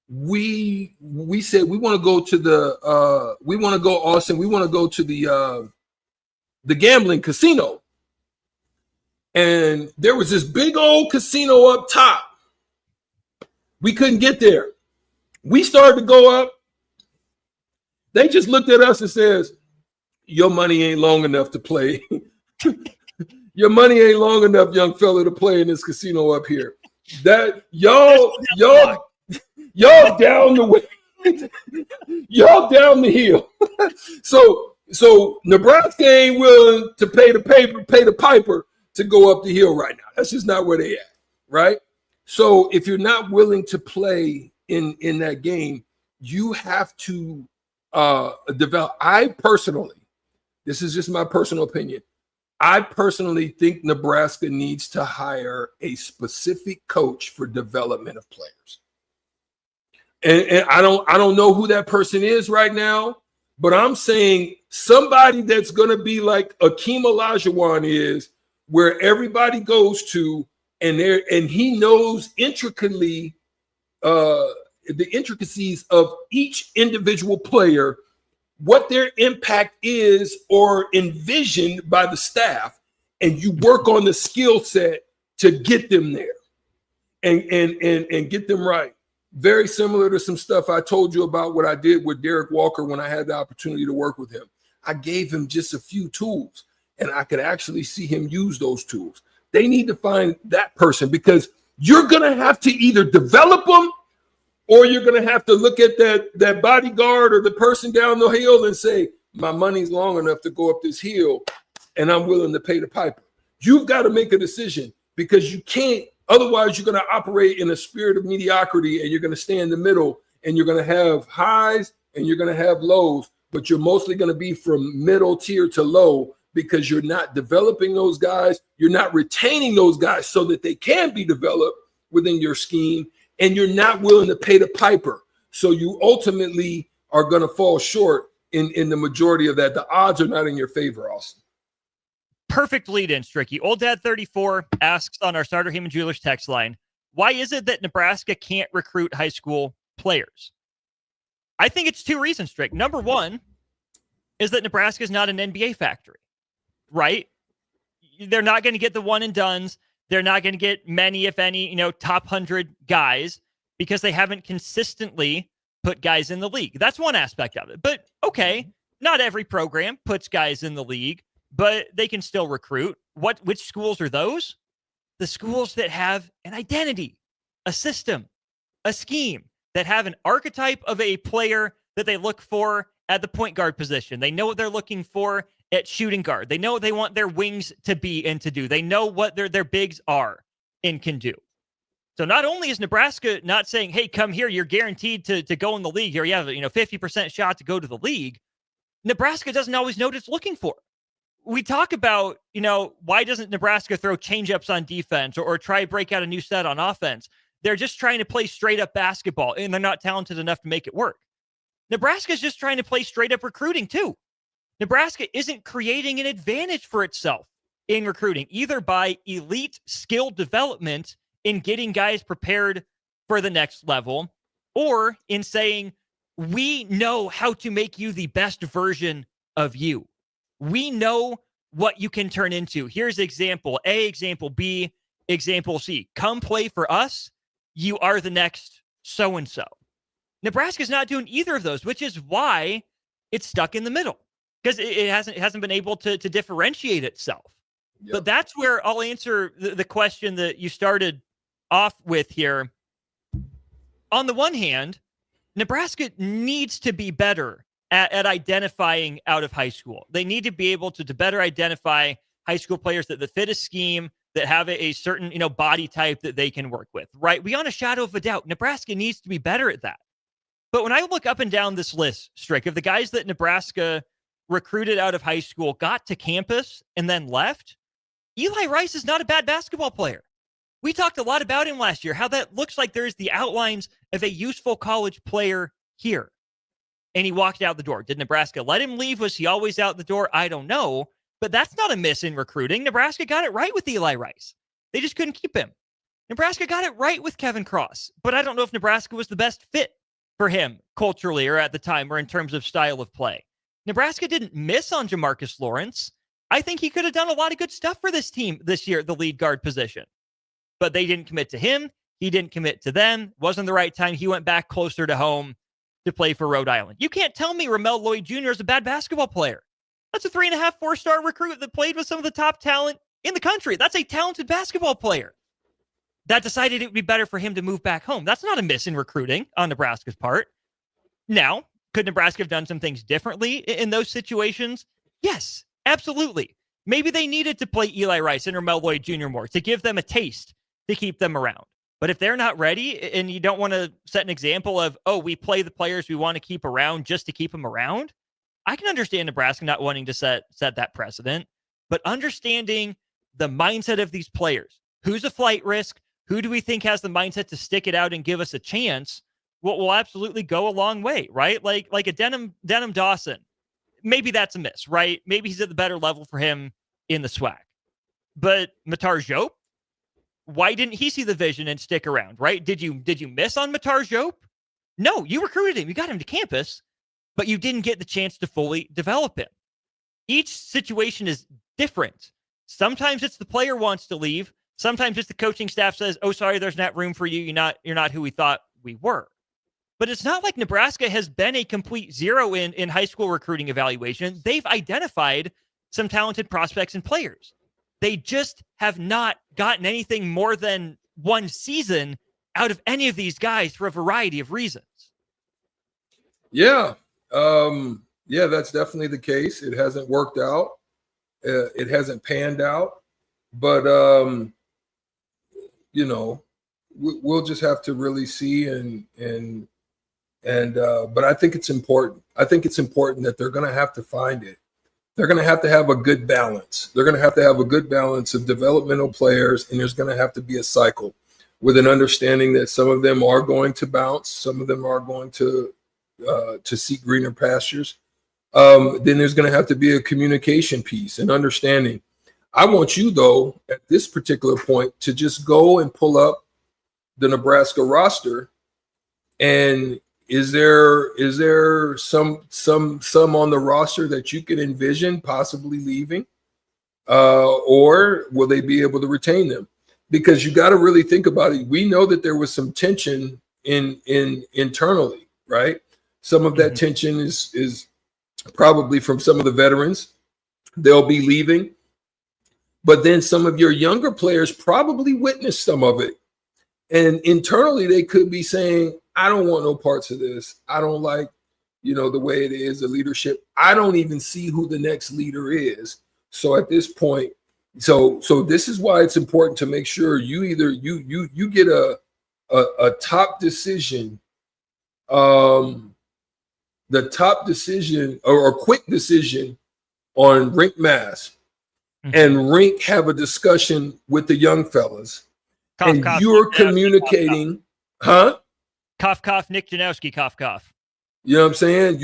we said we want to go to Austin, we want to go to the gambling casino. And there was this big old casino up top. We couldn't get there. We started to go up. They just looked at us and says, your money ain't long enough to play. Your money ain't long enough, young fella, to play in this casino up here. That y'all down the way. Y'all down the hill. So Nebraska ain't willing to pay the piper to go up the hill right now. That's just not where they at, right? So if you're not willing to play in that game, you have to develop. I personally, this is just my personal opinion, I personally think Nebraska needs to hire a specific coach for development of players. And I don't know who that person is right now, but I'm saying somebody that's going to be like Akeem Olajuwon is, where everybody goes to, and he knows intricately the intricacies of each individual player, what their impact is or envisioned by the staff, and you work on the skill set to get them there and get them right. Very similar to some stuff I told you about what I did with Derek Walker when I had the opportunity to work with him. I gave him just a few tools, and I could actually see him use those tools. They need to find that person, because you're going to have to either develop them, or you're going to have to look at that bodyguard or the person down the hill and say, my money's long enough to go up this hill, and I'm willing to pay the piper. You've got to make a decision, because you can't. Otherwise, you're going to operate in a spirit of mediocrity, and you're going to stay in the middle, and you're going to have highs and you're going to have lows, but you're mostly going to be from middle tier to low, because you're not developing those guys. You're not retaining those guys so that they can be developed within your scheme, and you're not willing to pay the piper. So you ultimately are going to fall short in the majority of that. The odds are not in your favor, Austin. Perfect lead-in, Stricky. Old Dad 34 asks on our Starter Heyman Jewelers text line, why is it that Nebraska can't recruit high school players? I think it's two reasons, Strick. Number one is that Nebraska is not an NBA factory, right? They're not going to get the one and dones. They're not going to get many, if any, top 100 guys, because they haven't consistently put guys in the league. That's one aspect of it. But okay, not every program puts guys in the league, but they can still recruit. Which schools are those? The schools that have an identity, a system, a scheme, that have an archetype of a player that they look for at the point guard position. They know what they're looking for at shooting guard. They know what they want their wings to be and to do. They know what their bigs are and can do. So not only is Nebraska not saying, hey, come here, you're guaranteed to go in the league, or you have 50% shot to go to the league, Nebraska doesn't always know what it's looking for. We talk about, why doesn't Nebraska throw changeups on defense or try to break out a new set on offense? They're just trying to play straight up basketball, and they're not talented enough to make it work. Nebraska's just trying to play straight up recruiting too. Nebraska isn't creating an advantage for itself in recruiting, either by elite skill development in getting guys prepared for the next level, or in saying, we know how to make you the best version of you. We know what you can turn into. Here's example A, example B, example C. Come play for us. You are the next so-and-so. Nebraska's not doing either of those, which is why it's stuck in the middle, because it hasn't been able to differentiate itself. Yep. But that's where I'll answer the question that you started off with here. On the one hand, Nebraska needs to be better at identifying out of high school. They need to be able to better identify high school players that fit a scheme, that have a certain, body type that they can work with, right? Beyond a shadow of a doubt, Nebraska needs to be better at that. But when I look up and down this list, Strick, of the guys that Nebraska recruited out of high school, got to campus, and then left, Eli Rice is not a bad basketball player. We talked a lot about him last year, how that looks like there's the outlines of a useful college player here. And he walked out the door. Did Nebraska let him leave? Was he always out the door? I don't know. But that's not a miss in recruiting. Nebraska got it right with Eli Rice. They just couldn't keep him. Nebraska got it right with Kevin Cross. But I don't know if Nebraska was the best fit for him culturally, or at the time, or in terms of style of play. Nebraska didn't miss on Jamarcus Lawrence. I think he could have done a lot of good stuff for this team this year at the lead guard position. But they didn't commit to him. He didn't commit to them. Wasn't the right time. He went back closer to home to play for Rhode Island. You can't tell me Ramel Lloyd Jr. is a bad basketball player. That's a 3.5, 4-star recruit that played with some of the top talent in the country. That's a talented basketball player that decided it would be better for him to move back home. That's not a miss in recruiting on Nebraska's part. Now, could Nebraska have done some things differently in those situations? Yes, absolutely. Maybe they needed to play Eli Rice and Ramel Lloyd Jr. more to give them a taste to keep them around. But if they're not ready, and you don't want to set an example of, we play the players we want to keep around just to keep them around, I can understand Nebraska not wanting to set that precedent. But understanding the mindset of these players, who's a flight risk, who do we think has the mindset to stick it out and give us a chance, will absolutely go a long way, right? Like a Denim Dawson, maybe that's a miss, right? Maybe he's at the better level for him in the SWAC. But Matar Diop, why didn't he see the vision and stick around, right? Did you miss on Matar Diop? No, you recruited him. You got him to campus, but you didn't get the chance to fully develop him. Each situation is different. Sometimes it's the player wants to leave. Sometimes just the coaching staff says, oh, sorry, there's not room for you. You're not who we thought we were. But it's not like Nebraska has been a complete zero in high school recruiting evaluation. They've identified some talented prospects and players. They just have not gotten anything more than one season out of any of these guys for a variety of reasons. Yeah. Yeah, that's definitely the case. It hasn't worked out. It hasn't panned out. But, we'll just have to really see. But I think it's important. I think it's important that they're going to have to find it. They're going to have a good balance. They're going to have a good balance of developmental players, and there's going to have to be a cycle with an understanding that some of them are going to bounce, some of them are going to seek greener pastures. Then there's going to have to be a communication piece and understanding. I want you, though, at this particular point, to just go and pull up the Nebraska roster. And is there some on the roster that you can envision possibly leaving, or will they be able to retain them? Because you got to really think about it. We know that there was some tension internally, right? Some of that tension is probably from some of the veterans. They'll be leaving. But then some of your younger players probably witnessed some of it. And internally, they could be saying, I don't want no parts of this. I don't like, the way it is, the leadership. I don't even see who the next leader is. So at this point, so this is why it's important to make sure you either you get a top decision, the top decision or a quick decision on Rink Mass, and Rink have a discussion with the young fellas, and you're communicating, Cough, Nick Janowski, cough. You know what I'm saying?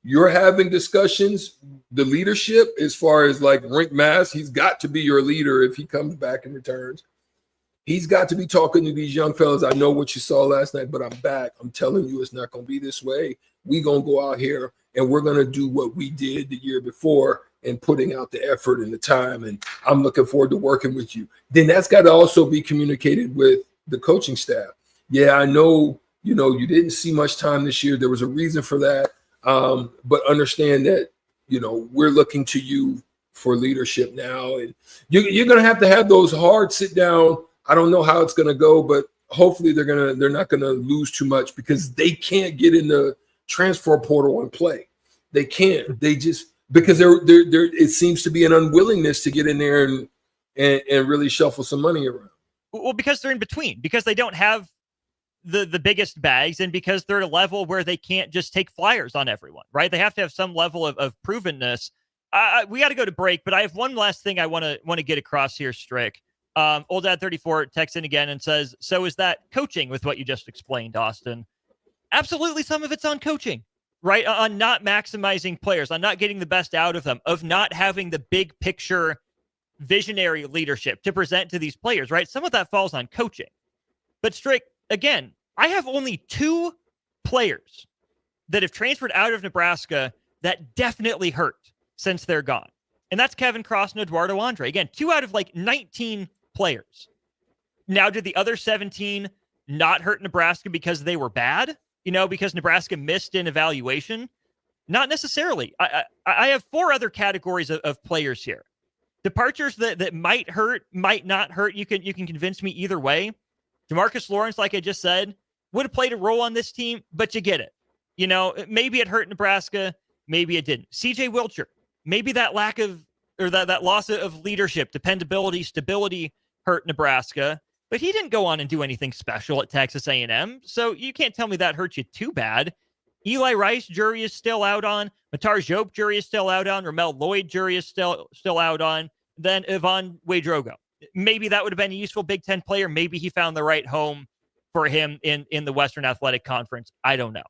You're having discussions, the leadership, as far as like Rink Mass, he's got to be your leader if he comes back and returns. He's got to be talking to these young fellas. I know what you saw last night, but I'm back. I'm telling you, it's not going to be this way. We're going to go out here and we're going to do what we did the year before and putting out the effort and the time. And I'm looking forward to working with you. Then that's got to also be communicated with the coaching staff. Yeah, I know, you didn't see much time this year. There was a reason for that. But understand that, we're looking to you for leadership now. And you're going to have those hard sit down. I don't know how it's going to go, but hopefully they're not going to lose too much because they can't get in the transfer portal and play. They can't. They just, because there it seems to be an unwillingness to get in there and really shuffle some money around. Well, because they're in between, because they don't have the biggest bags, and because they're at a level where they can't just take flyers on everyone, right? They have to have some level of provenness. We got to go to break, but I have one last thing I want to get across here, Strick. Old Dad 34 texts in again and says, so is that coaching with what you just explained, Austin? Absolutely. Some of it's on coaching, right? On not maximizing players, on not getting the best out of them, of not having the big picture visionary leadership to present to these players, right? Some of that falls on coaching. But Strick, again, I have only 2 players that have transferred out of Nebraska that definitely hurt since they're gone. And that's Kevin Cross and Eduardo Andre. Again, 2 out of 19 players. Now, did the other 17 not hurt Nebraska because they were bad? Because Nebraska missed an evaluation? Not necessarily. I have 4 other categories of players here. Departures that might hurt, might not hurt. You can convince me either way. DeMarcus Lawrence, like I just said, would have played a role on this team, but you get it. Maybe it hurt Nebraska, maybe it didn't. CJ Wilcher, maybe that lack of, or that loss of leadership, dependability, stability hurt Nebraska, but he didn't go on and do anything special at Texas A&M, so you can't tell me that hurt you too bad. Eli Rice, jury is still out on. Matar Jobe, jury is still out on. Ramel Lloyd, jury is still out on. Then Ivan Wadrogo. Maybe that would have been a useful Big Ten player. Maybe he found the right home for him in the Western Athletic Conference. I don't know.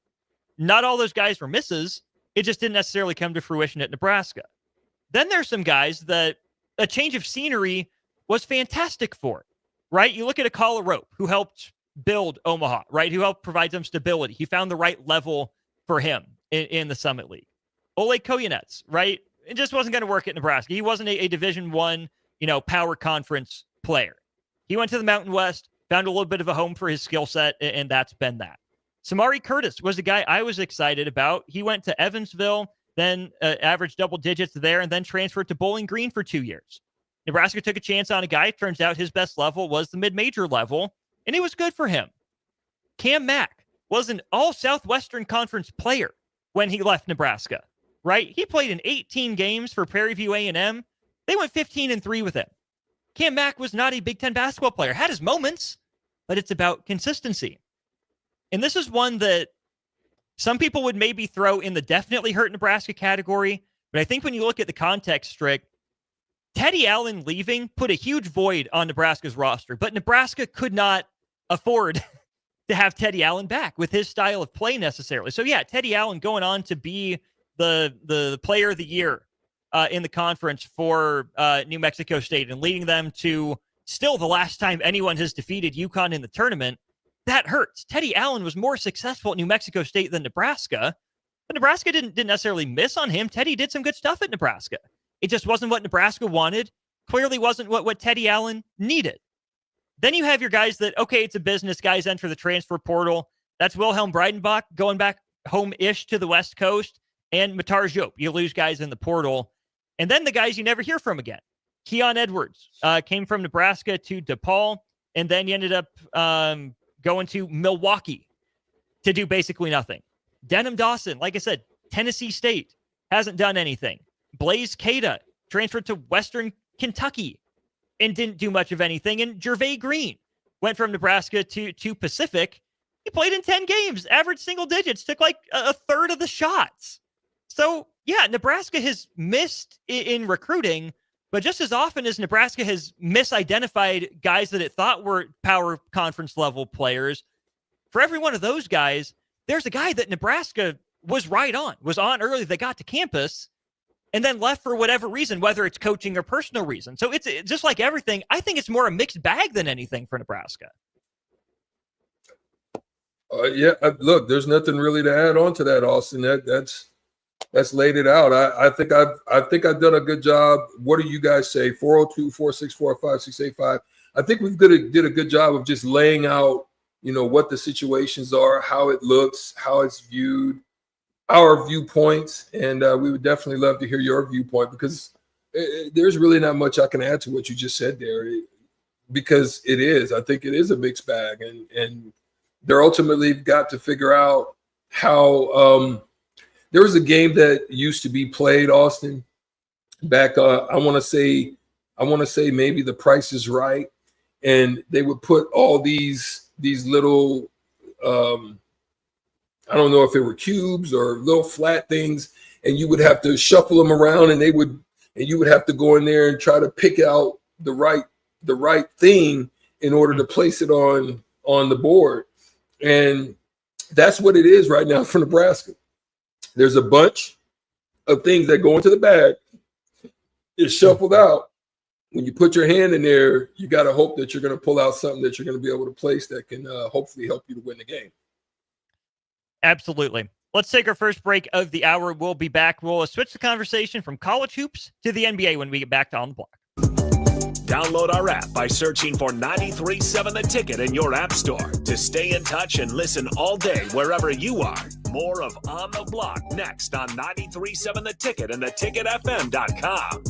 Not all those guys were misses. It just didn't necessarily come to fruition at Nebraska. Then there's some guys that a change of scenery was fantastic for, right? You look at Akala Rope, who helped build Omaha, right? Who helped provide them stability. He found the right level for him in the Summit League. Oleg Koyanets, right? It just wasn't going to work at Nebraska. He wasn't a Division I, power conference player. He went to the Mountain West, found a little bit of a home for his skill set, and that's been that. Samari Curtis was a guy I was excited about. He went to Evansville, then averaged double digits there, and then transferred to Bowling Green for 2 years. Nebraska took a chance on a guy. Turns out his best level was the mid-major level, and it was good for him. Cam Mack was an all-Southwestern Conference player when he left Nebraska, right? He played in 18 games for Prairie View A&M. They went 15-3 with him. Cam Mack was not a Big Ten basketball player. Had his moments, but it's about consistency. And this is one that some people would maybe throw in the definitely hurt Nebraska category, but I think when you look at the context, Strick, Teddy Allen leaving put a huge void on Nebraska's roster, but Nebraska could not afford to have Teddy Allen back with his style of play necessarily. So yeah, Teddy Allen going on to be the player of the year in the conference for New Mexico State and leading them to still the last time anyone has defeated UConn in the tournament. That hurts. Teddy Allen was more successful at New Mexico State than Nebraska, but Nebraska didn't necessarily miss on him. Teddy did some good stuff at Nebraska. It just wasn't what Nebraska wanted. Clearly wasn't what Teddy Allen needed. Then you have your guys that, okay, it's a business. Guys enter the transfer portal. That's Wilhelm Breidenbach going back home-ish to the West Coast, and Matar Diop. You lose guys in the portal. And then the guys you never hear from again. Keon Edwards came from Nebraska to DePaul, and then he ended up going to Milwaukee to do basically nothing. Denham Dawson, like I said, Tennessee State, hasn't done anything. Blaze Cada transferred to Western Kentucky and didn't do much of anything. And Gervais Green went from Nebraska to Pacific. He played in 10 games, averaged single digits, took like a third of the shots. So, yeah, Nebraska has missed in recruiting, but just as often as Nebraska has misidentified guys that it thought were power conference level players, for every one of those guys, there's a guy that Nebraska was on early. They got to campus and then left for whatever reason, whether it's coaching or personal reason. So it's just like everything. I think it's more a mixed bag than anything for Nebraska. Look, there's nothing really to add on to that, Austin. That's laid it out. I think I've done a good job. What do you guys say? 402-464-5685. I think we've did a good job of just laying out, what the situations are, how it looks, how it's viewed, our viewpoints, and we would definitely love to hear your viewpoint, because there's really not much I can add to what you just said there, because I think it is a mixed bag, and they're ultimately got to figure out how. There was a game that used to be played, Austin, back. I want to say maybe The Price is Right, and they would put all these little. I don't know if they were cubes or little flat things, and you would have to shuffle them around, and you would have to go in there and try to pick out the right thing in order to place it on the board, and that's what it is right now for Nebraska. There's a bunch of things that go into the bag. It's shuffled out. When you put your hand in there, you got to hope that you're going to pull out something that you're going to be able to place that can hopefully help you to win the game. Absolutely. Let's take our first break of the hour. We'll be back. We'll switch the conversation from college hoops to the NBA when we get back to On the Block. Download our app by searching for 93.7 The Ticket in your app store to stay in touch and listen all day wherever you are. More of On the Block next on 93.7 The Ticket and theticketfm.com.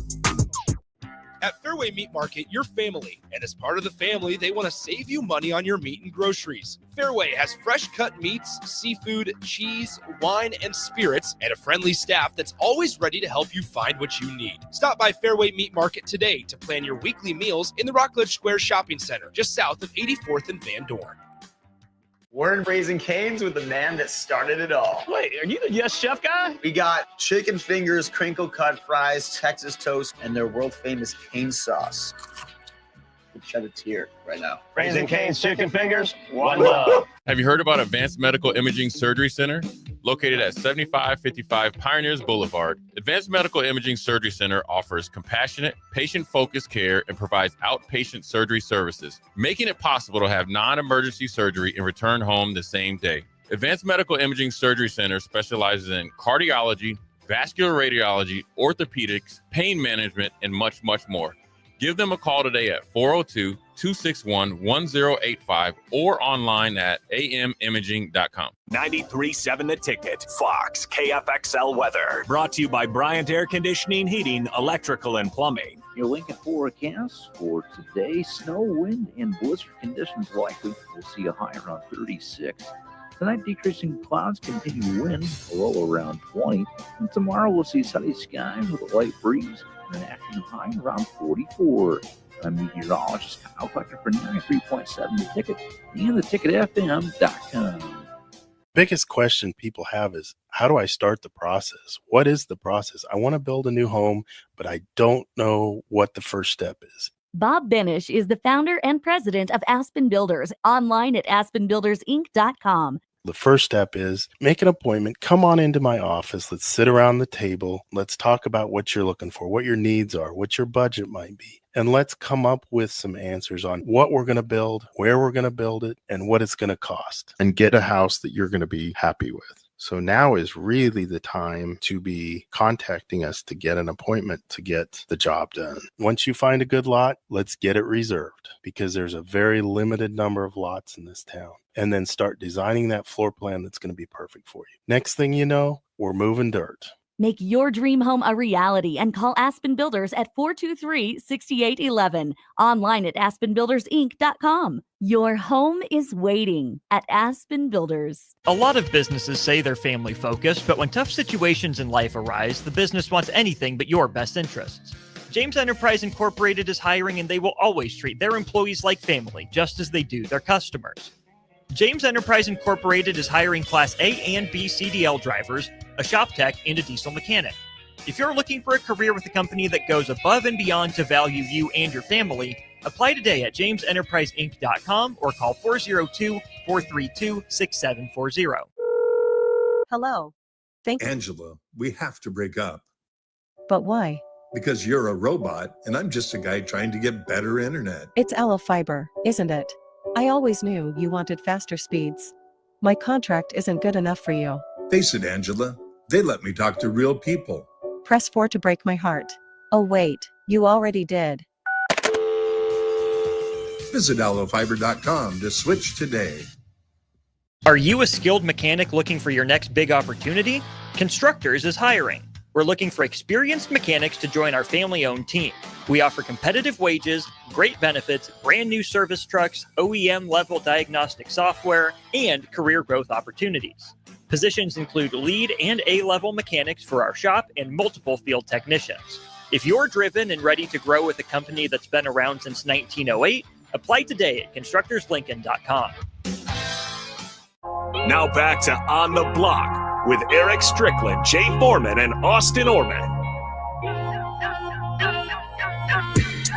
At Fairway Meat Market, you're family, and as part of the family, they want to save you money on your meat and groceries. Fairway has fresh cut meats, seafood, cheese, wine, and spirits, and a friendly staff that's always ready to help you find what you need. Stop by Fairway Meat Market today to plan your weekly meals in the Rockledge Square Shopping Center, just south of 84th and Van Dorn. We're in Raising Cane's with the man that started it all. Wait, are you the Yes Chef guy? We got chicken fingers, crinkle cut fries, Texas toast, and their world famous cane sauce. Could shed a tear right now. Raising Cane's chicken fingers, one love. Have you heard about Advanced Medical Imaging Surgery Center? Located at 7555 Pioneers Boulevard, Advanced Medical Imaging Surgery Center offers compassionate, patient-focused care and provides outpatient surgery services, making it possible to have non-emergency surgery and return home the same day. Advanced Medical Imaging Surgery Center specializes in cardiology, vascular radiology, orthopedics, pain management, and much, much more. Give them a call today at 402-261-1085 or online at amimaging.com. 93.7 The Ticket, Fox, KFXL weather. Brought to you by Bryant Air Conditioning, Heating, Electrical, and Plumbing. Your Lincoln forecast for today: snow, wind, and blizzard conditions likely. We'll see a high around 36. Tonight, decreasing clouds, continue wind, a low around 20. And tomorrow, we'll see sunny skies with a light breeze and an afternoon high around 44. I'm meteorologist Kyle Fletcher for 93.7 The Ticket and theticketfm.com. Biggest question people have is, how do I start the process? What is the process? I want to build a new home, but I don't know what the first step is. Bob Benish is the founder and president of Aspen Builders, online at aspenbuildersinc.com. The first step is make an appointment. Come on into my office. Let's sit around the table. Let's talk about what you're looking for, what your needs are, what your budget might be. And let's come up with some answers on what we're going to build, where we're going to build it, and what it's going to cost. And get a house that you're going to be happy with. So now is really the time to be contacting us to get an appointment to get the job done. Once you find a good lot, let's get it reserved, because there's a very limited number of lots in this town. And then start designing that floor plan that's going to be perfect for you. Next thing you know, we're moving dirt. Make your dream home a reality and call Aspen Builders at 423-6811. Online at aspenbuildersinc.com. Your home is waiting at Aspen Builders. A lot of businesses say they're family focused, but when tough situations in life arise, the business wants anything but your best interests. James Enterprise Incorporated is hiring, and they will always treat their employees like family, just as they do their customers. James Enterprise Incorporated is hiring Class A and B CDL drivers, a shop tech, and a diesel mechanic. If you're looking for a career with a company that goes above and beyond to value you and your family, apply today at jamesenterpriseinc.com or call 402-432-6740. Hello. Angela, we have to break up. But why? Because you're a robot and I'm just a guy trying to get better internet. It's Ella Fiber, isn't it? I always knew you wanted faster speeds. My contract isn't good enough for you. Face it, Angela, they let me talk to real people. Press 4 to break my heart. Oh wait, you already did. Visit allofiber.com to switch today. Are you a skilled mechanic looking for your next big opportunity? Constructors is hiring. We're looking for experienced mechanics to join our family-owned team. We offer competitive wages, great benefits, brand new service trucks, OEM-level diagnostic software, and career growth opportunities. Positions include lead and A-level mechanics for our shop and multiple field technicians. If you're driven and ready to grow with a company that's been around since 1908, apply today at constructorslincoln.com. Now back to On the Block with Eric Strickland, Jay Foreman, and Austin Orman.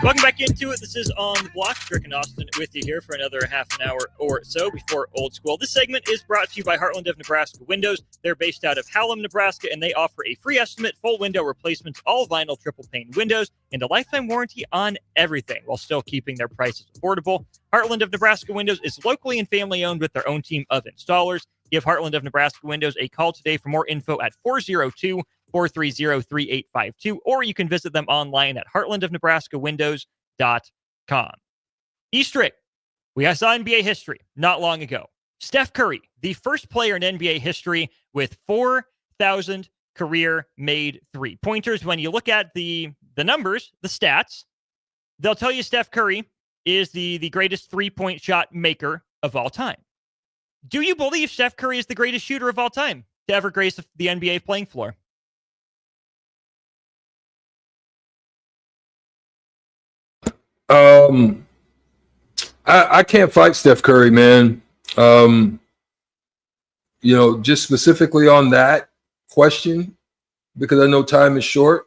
Welcome back into it. This is On the Block. Strick and Austin with you here for another half an hour or so before Old School. This segment is brought to you by Heartland of Nebraska Windows. They're based out of Hallam, Nebraska, and they offer a free estimate, full window replacements, all vinyl triple pane windows, and a lifetime warranty on everything while still keeping their prices affordable. Heartland of Nebraska Windows is locally and family owned with their own team of installers. Give Heartland of Nebraska Windows a call today for more info at 402-430-3852, or you can visit them online at heartlandofnebraskawindows.com. Eastrick, we saw NBA history not long ago. Steph Curry, the first player in NBA history with 4,000 career-made three-pointers. When you look at the numbers, the stats, they'll tell you Steph Curry is the greatest three-point shot maker of all time. Do you believe Steph Curry is the greatest shooter of all time to ever grace the NBA playing floor? I can't fight Steph Curry, man. Just specifically on that question, because I know time is short,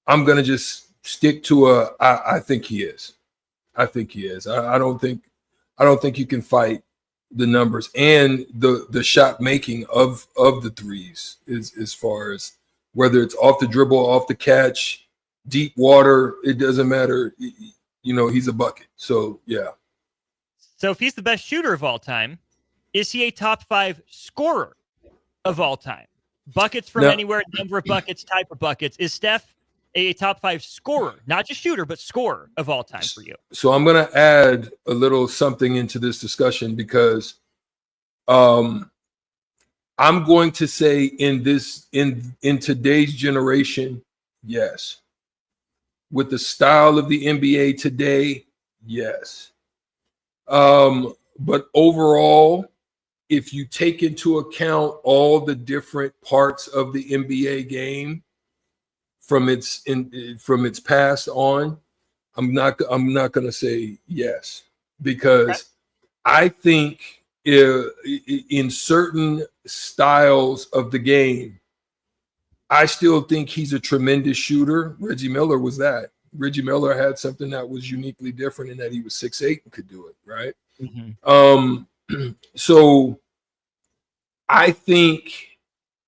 I'm going to just stick to I think he is. I think he is. I don't think you can fight the numbers and the shot making of the threes is as far as whether it's off the dribble, off the catch, deep water, it doesn't matter. He's a bucket. So, yeah. So if he's the best shooter of all time, is he a top 5 scorer of all time? Buckets from anywhere, number of buckets, type of buckets. Is Steph a top 5 scorer, not just shooter, but scorer of all time for you? So I'm going to add a little something into this discussion because I'm going to say in today's generation, yes. With the style of the NBA today, yes. But overall, if you take into account all the different parts of the NBA game from its past on, I'm not going to say yes, because I think in certain styles of the game, I still think he's a tremendous shooter. Reggie Miller was that. Reggie Miller had something that was uniquely different in that he was 6'8" and could do it, right? Mm-hmm. So I think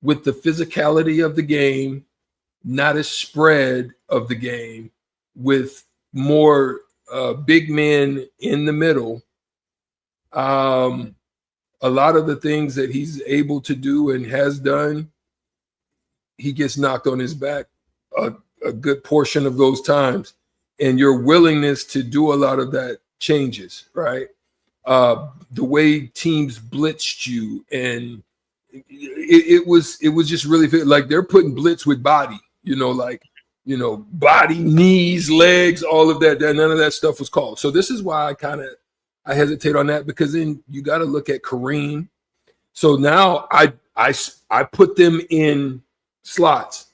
with the physicality of the game, not a spread of the game, with more big men in the middle, a lot of the things that he's able to do and has done, he gets knocked on his back a good portion of those times. And your willingness to do a lot of that changes, right? The way teams blitzed you, and it was just really like they're putting blitz with body, body, knees, legs, all of that. None of that stuff was called. So this is why I hesitate on that, because then you got to look at Kareem. So now I put them in slots.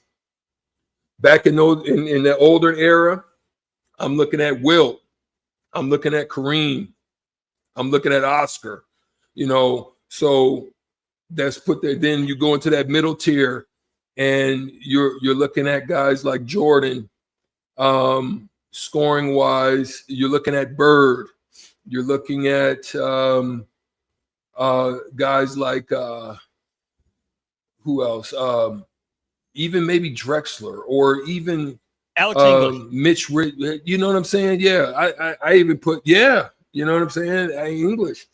Back in the older era, I'm looking at Wilt. I'm looking at Kareem. I'm looking at Oscar. So that's put there. Then you go into that middle tier, and you're looking at guys like Jordan. Scoring wise, you're looking at Bird. You're looking at guys like who else? Even maybe Drexler, or even Alex English. Mitch. You know what I'm saying? Yeah, I even put You know what I'm saying? English.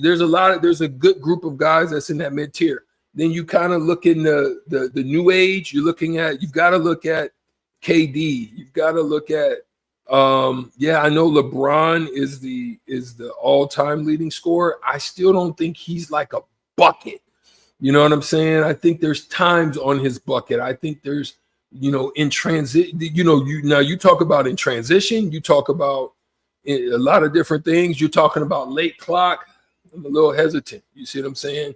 There's a good group of guys that's in that mid tier. Then you kind of look in the new age. You've got to look at KD. You've got to look at I know LeBron is the all-time leading scorer. I still don't think he's like a bucket. You know what I'm saying? I think there's times on his bucket. I think there's, in transit, you talk about in transition, you talk about a lot of different things. You're talking about late clock. I'm a little hesitant. You see what I'm saying?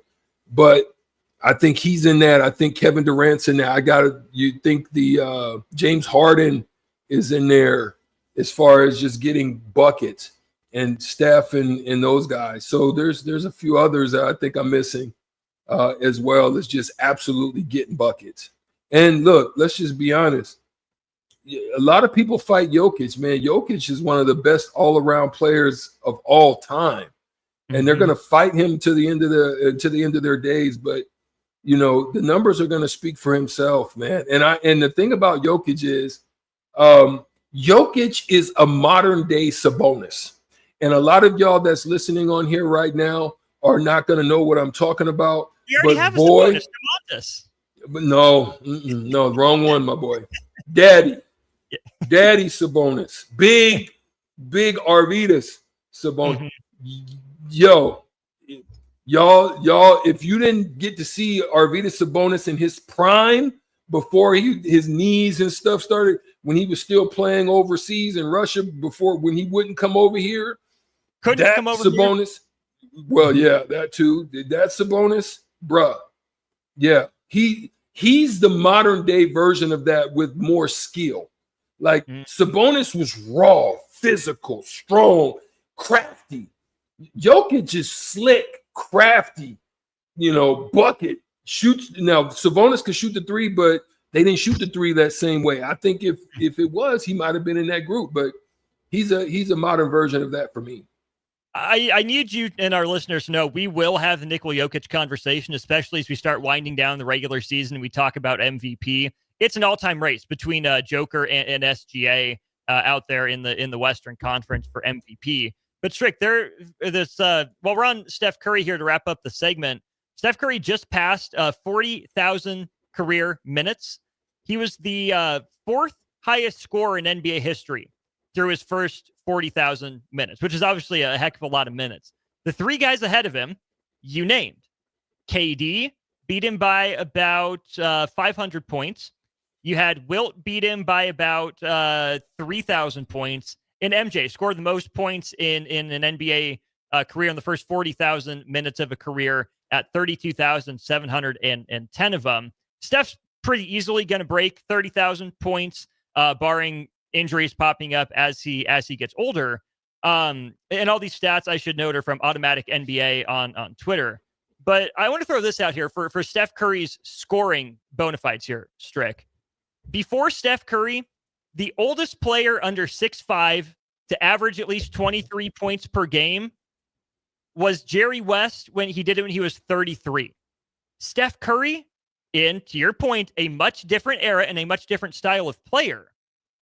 But I think he's in that. I think Kevin Durant's in there. You think the James Harden is in there as far as just getting buckets, and Steph and those guys. So there's a few others that I think I'm missing as well as just absolutely getting buckets. And look, let's just be honest. A lot of people fight Jokic, man. Jokic is one of the best all-around players of all time. And they're going to fight him to the end of their days. But, the numbers are going to speak for himself, man. And the thing about Jokic is Jokic is a modern-day Sabonis. And a lot of y'all that's listening on here right now are not going to know what I'm talking about. You already have a Sabonis. Demontis. But no, wrong one, my boy. Daddy Sabonis. Big Arvydas Sabonis. Yo, y'all, if you didn't get to see Arvydas Sabonis in his prime before his knees and stuff started, when he was still playing overseas in Russia, before when he wouldn't come over here, couldn't come over Sabonis. Here? Well, yeah, that too. That Sabonis, bruh. Yeah, he's the modern day version of that with more skill. Like Sabonis was raw, physical, strong, crafty. Jokic is slick, crafty, bucket, shoots. Now, Sabonis could shoot the three, but they didn't shoot the three that same way. I think if it was, he might have been in that group, but he's a modern version of that for me. I need you and our listeners to know we will have the Nikola Jokic conversation, especially as we start winding down the regular season and we talk about MVP. It's an all-time race between Joker and SGA out there in the Western Conference for MVP. But Strick, while we're on Steph Curry here to wrap up the segment, Steph Curry just passed 40,000 career minutes. He was the fourth highest scorer in NBA history through his first 40,000 minutes, which is obviously a heck of a lot of minutes. The three guys ahead of him, you named. KD beat him by about 500 points. You had Wilt beat him by about 3,000 points. And MJ scored the most points in an NBA career in the first 40,000 minutes of a career at 32,710 of them. Steph's pretty easily going to break 30,000 points, barring injuries popping up as he gets older. And all these stats, I should note, are from Automatic NBA on Twitter. But I want to throw this out here for Steph Curry's scoring bona fides here, Strick. Before Steph Curry, the oldest player under 6'5" to average at least 23 points per game was Jerry West when he did it when he was 33. Steph Curry, in, to your point, a much different era and a much different style of player.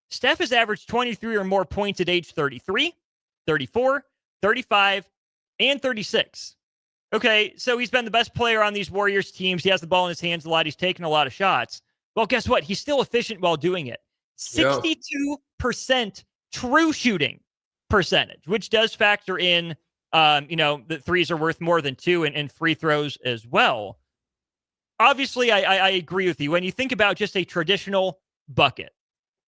Steph has averaged 23 or more points at age 33, 34, 35, and 36. Okay, so he's been the best player on these Warriors teams. He has the ball in his hands a lot. He's taken a lot of shots. Well, guess what? He's still efficient while doing it. 62% true shooting percentage, which does factor in, the threes are worth more than two and free throws as well. Obviously, I agree with you. When you think about just a traditional bucket,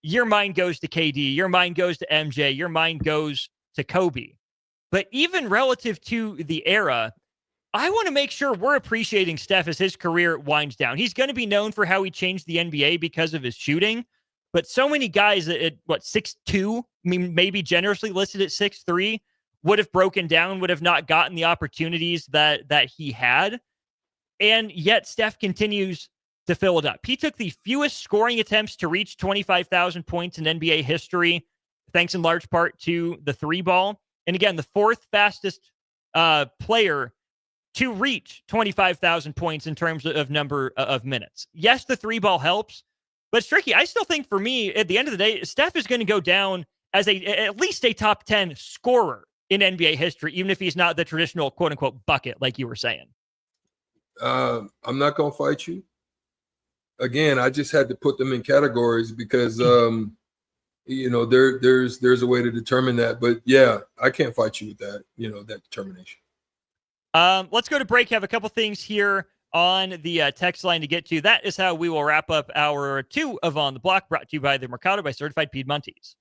your mind goes to KD, your mind goes to MJ, your mind goes to Kobe. But even relative to the era, I want to make sure we're appreciating Steph as his career winds down. He's going to be known for how he changed the NBA because of his shooting. But so many guys at 6'2", maybe generously listed at 6'3", would have broken down, would have not gotten the opportunities that he had. And yet Steph continues to fill it up. He took the fewest scoring attempts to reach 25,000 points in NBA history, thanks in large part to the three ball. And again, the fourth fastest player to reach 25,000 points in terms of number of minutes. Yes, the three ball helps, but it's tricky. I still think for me, at the end of the day, Steph is going to go down as at least a top 10 scorer in NBA history, even if he's not the traditional quote unquote bucket, like you were saying. I'm not going to fight you. Again, I just had to put them in categories because, there's a way to determine that. But yeah, I can't fight you with that, that determination. Let's go to break. Have a couple things here on the text line to get to. That is how we will wrap up hour 2 of On the Block, brought to you by the Mercado by Certified Piedmontese.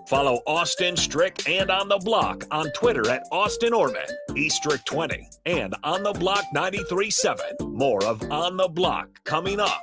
Follow Austin Strick and On the Block on Twitter at Austin Orman, eStrick20, and On the Block 93.7. More of On the Block coming up.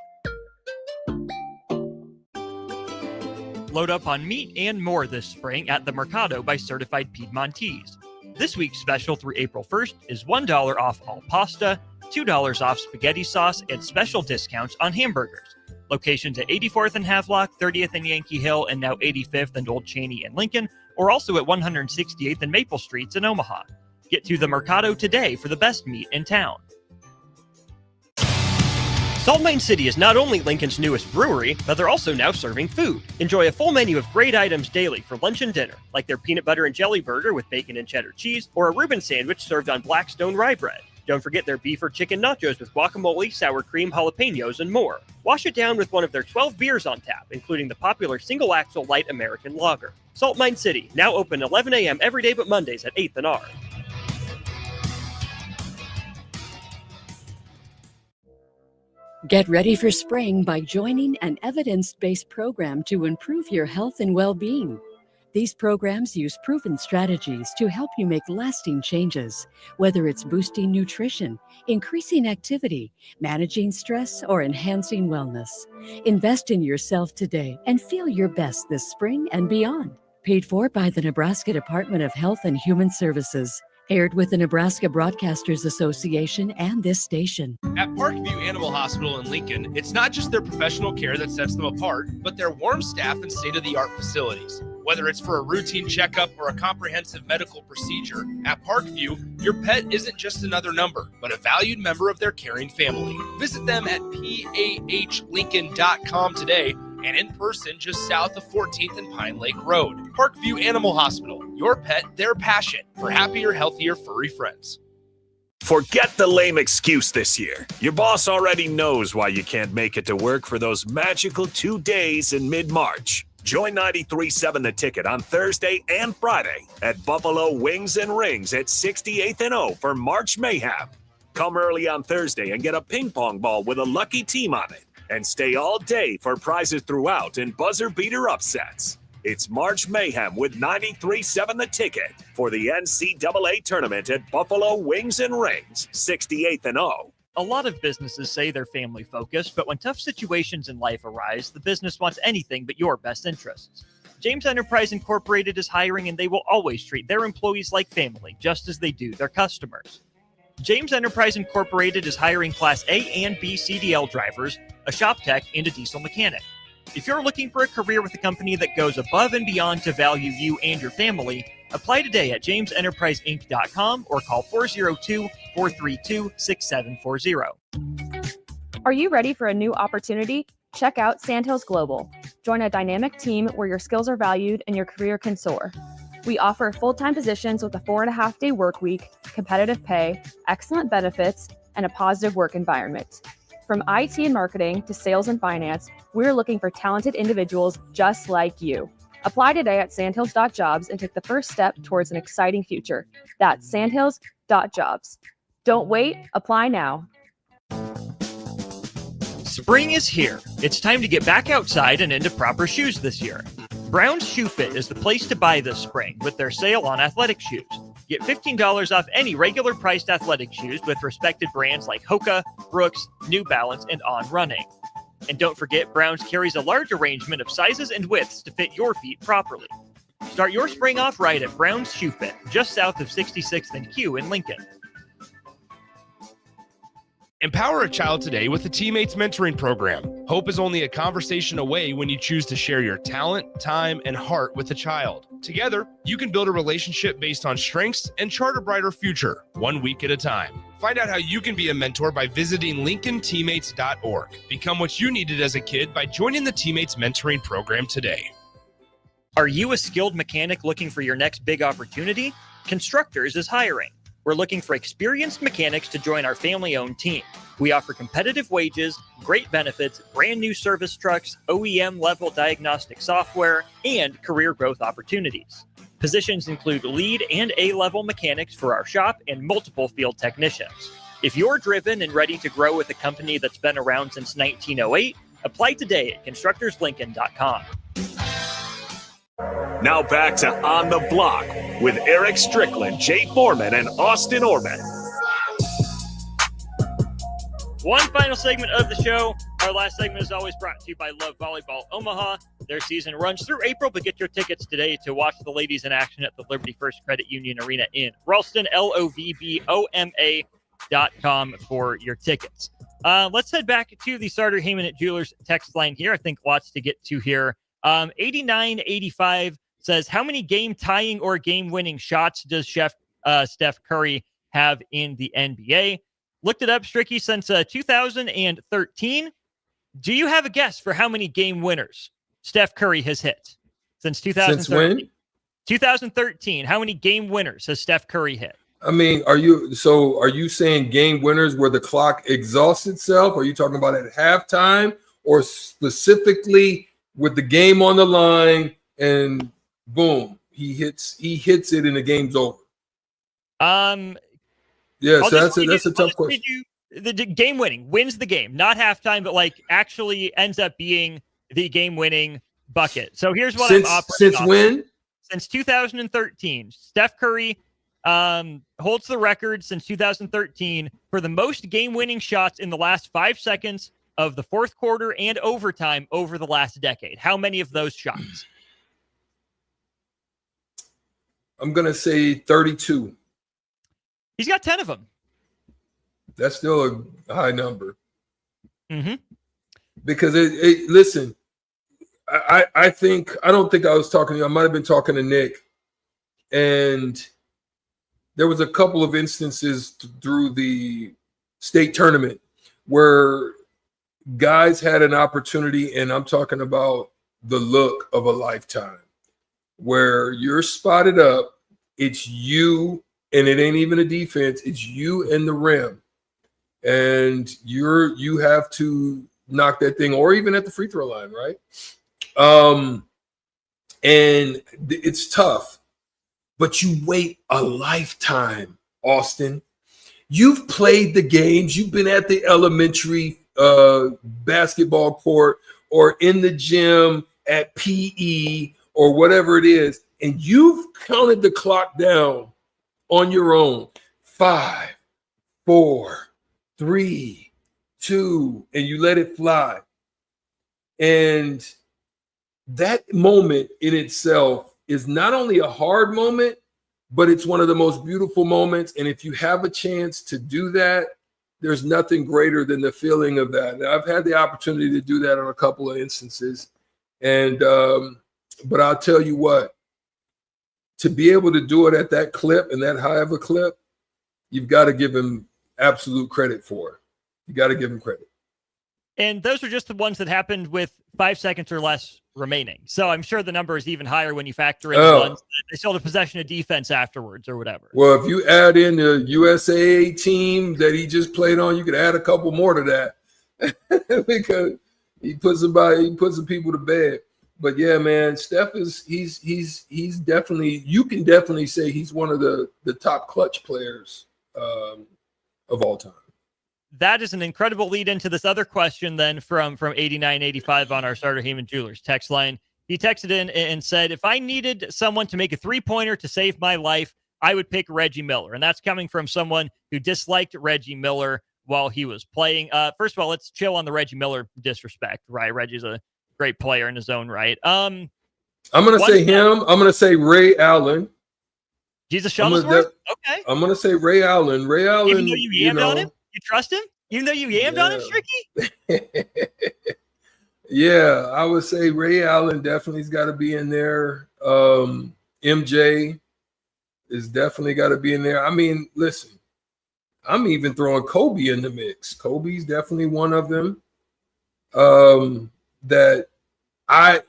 Load up on meat and more this spring at the Mercado by Certified Piedmontese. This week's special through April 1st is $1 off all pasta, $2 off spaghetti sauce, and special discounts on hamburgers. Locations at 84th and Havelock, 30th and Yankee Hill, and now 85th and Old Cheney and Lincoln, or also at 168th and Maple Streets in Omaha. Get to the Mercado today for the best meat in town. Salt Mine City is not only Lincoln's newest brewery, but they're also now serving food. Enjoy a full menu of great items daily for lunch and dinner, like their peanut butter and jelly burger with bacon and cheddar cheese, or a Reuben sandwich served on Blackstone rye bread. Don't forget their beef or chicken nachos with guacamole, sour cream, jalapenos, and more. Wash it down with one of their 12 beers on tap, including the popular Single Axle Light American Lager. Salt Mine City, now open 11 a.m. every day but Mondays at 8th and R. Get ready for spring by joining an evidence-based program to improve your health and well-being. These programs use proven strategies to help you make lasting changes, whether it's boosting nutrition, increasing activity, managing stress, or enhancing wellness. Invest in yourself today and feel your best this spring and beyond. Paid for by the Nebraska Department of Health and Human Services. Aired with the Nebraska Broadcasters Association and this station. At Parkview Animal Hospital in Lincoln, it's not just their professional care that sets them apart, but their warm staff and state-of-the-art facilities. Whether it's for a routine checkup or a comprehensive medical procedure, at Parkview, your pet isn't just another number, but a valued member of their caring family. Visit them at PAHLincoln.com today and in person just south of 14th and Pine Lake Road. Parkview Animal Hospital, your pet, their passion for happier, healthier, furry friends. Forget the lame excuse this year. Your boss already knows why you can't make it to work for those magical 2 days in mid-March. Join 93.7 The Ticket on Thursday and Friday at Buffalo Wings and Rings at 68th and O for March Mayhem. Come early on Thursday and get a ping pong ball with a lucky team on it. And stay all day for prizes throughout and buzzer beater upsets. It's March Mayhem with 93.7 The Ticket for the NCAA tournament at Buffalo Wings and Rings, 68th and O. A lot of businesses say they're family focused, but when tough situations in life arise, the business wants anything but your best interests. James Enterprise Incorporated is hiring, and they will always treat their employees like family, just as they do their customers. James Enterprise Incorporated is hiring Class A and B CDL drivers, a shop tech, and a diesel mechanic. If you're looking for a career with a company that goes above and beyond to value you and your family, apply today at jamesenterpriseinc.com or call 402-432-6740. Are you ready for a new opportunity? Check out Sandhills Global. Join a dynamic team where your skills are valued and your career can soar. We offer full-time positions with a 4.5-day work week, competitive pay, excellent benefits, and a positive work environment. From IT and marketing to sales and finance, we're looking for talented individuals just like you. Apply today at sandhills.jobs and take the first step towards an exciting future. That's sandhills.jobs. Don't wait, apply now. Spring is here. It's time to get back outside and into proper shoes this year. Brown's Shoe Fit is the place to buy this spring with their sale on athletic shoes. Get $15 off any regular priced athletic shoes with respected brands like Hoka, Brooks, New Balance, and On Running. And don't forget, Brown's carries a large arrangement of sizes and widths to fit your feet properly. Start your spring off right at Brown's Shoe Fit, just south of 66th and Q in Lincoln. Empower a child today with the Teammates Mentoring Program. Hope is only a conversation away when you choose to share your talent, time, and heart with a child. Together, you can build a relationship based on strengths and chart a brighter future, 1 week at a time. Find out how you can be a mentor by visiting LincolnTeammates.org. Become what you needed as a kid by joining the Teammates Mentoring Program today. Are you a skilled mechanic looking for your next big opportunity? Constructors is hiring. We're looking for experienced mechanics to join our family-owned team. We offer competitive wages, great benefits, brand new service trucks, OEM-level diagnostic software, and career growth opportunities. Positions include lead and A-level mechanics for our shop and multiple field technicians. If you're driven and ready to grow with a company that's been around since 1908, apply today at constructorslincoln.com. Now back to On the Block with Eric Strickland, Jay Foreman, and Austin Orman. One final segment of the show. Our last segment is always brought to you by Love Volleyball Omaha. Their season runs through April, but get your tickets today to watch the ladies in action at the Liberty First Credit Union Arena in Ralston, LOVBOMA.com for your tickets. Let's head back to the Starter Heyman at Jewelers text line here. I think lots to get to here. 8985 says, how many game-tying or game-winning shots does Steph Curry have in the NBA? Looked it up, Stricky, since 2013. Do you have a guess for how many game winners Steph Curry has hit since 2013? Since when? 2013. How many game winners has Steph Curry hit? I mean, are you saying game winners where the clock exhausts itself? Are you talking about at halftime or specifically with the game on the line and boom, he hits it and the game's over? Yeah, so that's a tough question. The game winning wins the game, not halftime, but like actually ends up being the game winning bucket. So here's what I'm operating since when? Since 2013. Steph Curry holds the record since 2013 for the most game winning shots in the last 5 seconds of the fourth quarter and overtime over the last decade. How many of those shots? I'm going to say 32. He's got 10 of them. That's still a high number. Mm-hmm. Because listen, I don't think I was talking to you. I might have been talking to Nick. And there was a couple of instances through the state tournament where guys had an opportunity, and I'm talking about the look of a lifetime, where you're spotted up, it's you and it ain't even a defense. It's you and the rim, and you have to knock that thing, or even at the free throw line, right? And it's tough, but you wait a lifetime, Austin. You've played the games. You've been at the elementary basketball court or in the gym at PE or whatever it is, and you've counted the clock down on your own. 5, 4, 3, 2, and you let it fly. And that moment in itself is not only a hard moment, but it's one of the most beautiful moments. And if you have a chance to do that, there's nothing greater than the feeling of that. Now, I've had the opportunity to do that on a couple of instances. And, but I'll tell you what, to be able to do it at that clip and that high of a clip, you've got to give him absolute credit for it. You got to give him credit. And those are just the ones that happened with 5 seconds or less remaining. So I'm sure the number is even higher when you factor in the ones that they still had a possession of defense afterwards or whatever. Well, if you add in the USAA team that he just played on, you could add a couple more to that because he put some people to bed. But yeah, man, Steph he's definitely, you can definitely say he's one of the top clutch players of all time. That is an incredible lead into this other question then from 8985 on our Starter Heyman Jewelers text line. He texted in and said, if I needed someone to make a 3-pointer to save my life, I would pick Reggie Miller. And that's coming from someone who disliked Reggie Miller while he was playing. First of all, let's chill on the Reggie Miller disrespect, right? Reggie's a great player in his own right. I'm going to say him. I'm going to say Ray Allen. Jesus Shuttlesworth? Okay. I'm going to say Ray Allen. Ray Allen. Even though you yammed on him? You trust him? Even though you yammed on him, Stricky? Yeah, I would say Ray Allen definitely's got to be in there. MJ is definitely got to be in there. I mean, listen, I'm even throwing Kobe in the mix. Kobe's definitely one of them.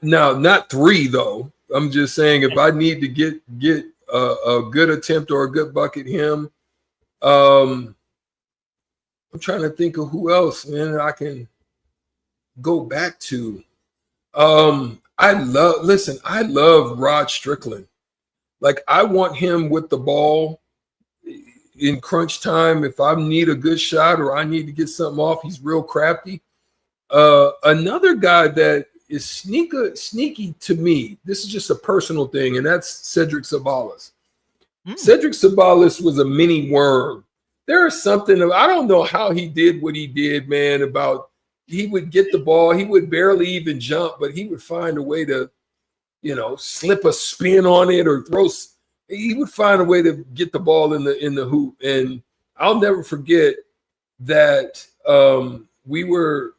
Not 3 though. I'm just saying if I need to get a good attempt or a good bucket, him. I'm trying to think of who else, man, I can go back to. I love Rod Strickland. Like, I want him with the ball in crunch time. If I need a good shot or I need to get something off, he's real crafty. Another guy that is sneaky to me, this is just a personal thing, and that's Cedric Sabalas. Cedric Sabalas was a mini worm. There is something, I don't know how he did what he did, man, about he would get the ball. He would barely even jump, but he would find a way to, slip a spin on it or he would find a way to get the ball in the hoop. And I'll never forget that we were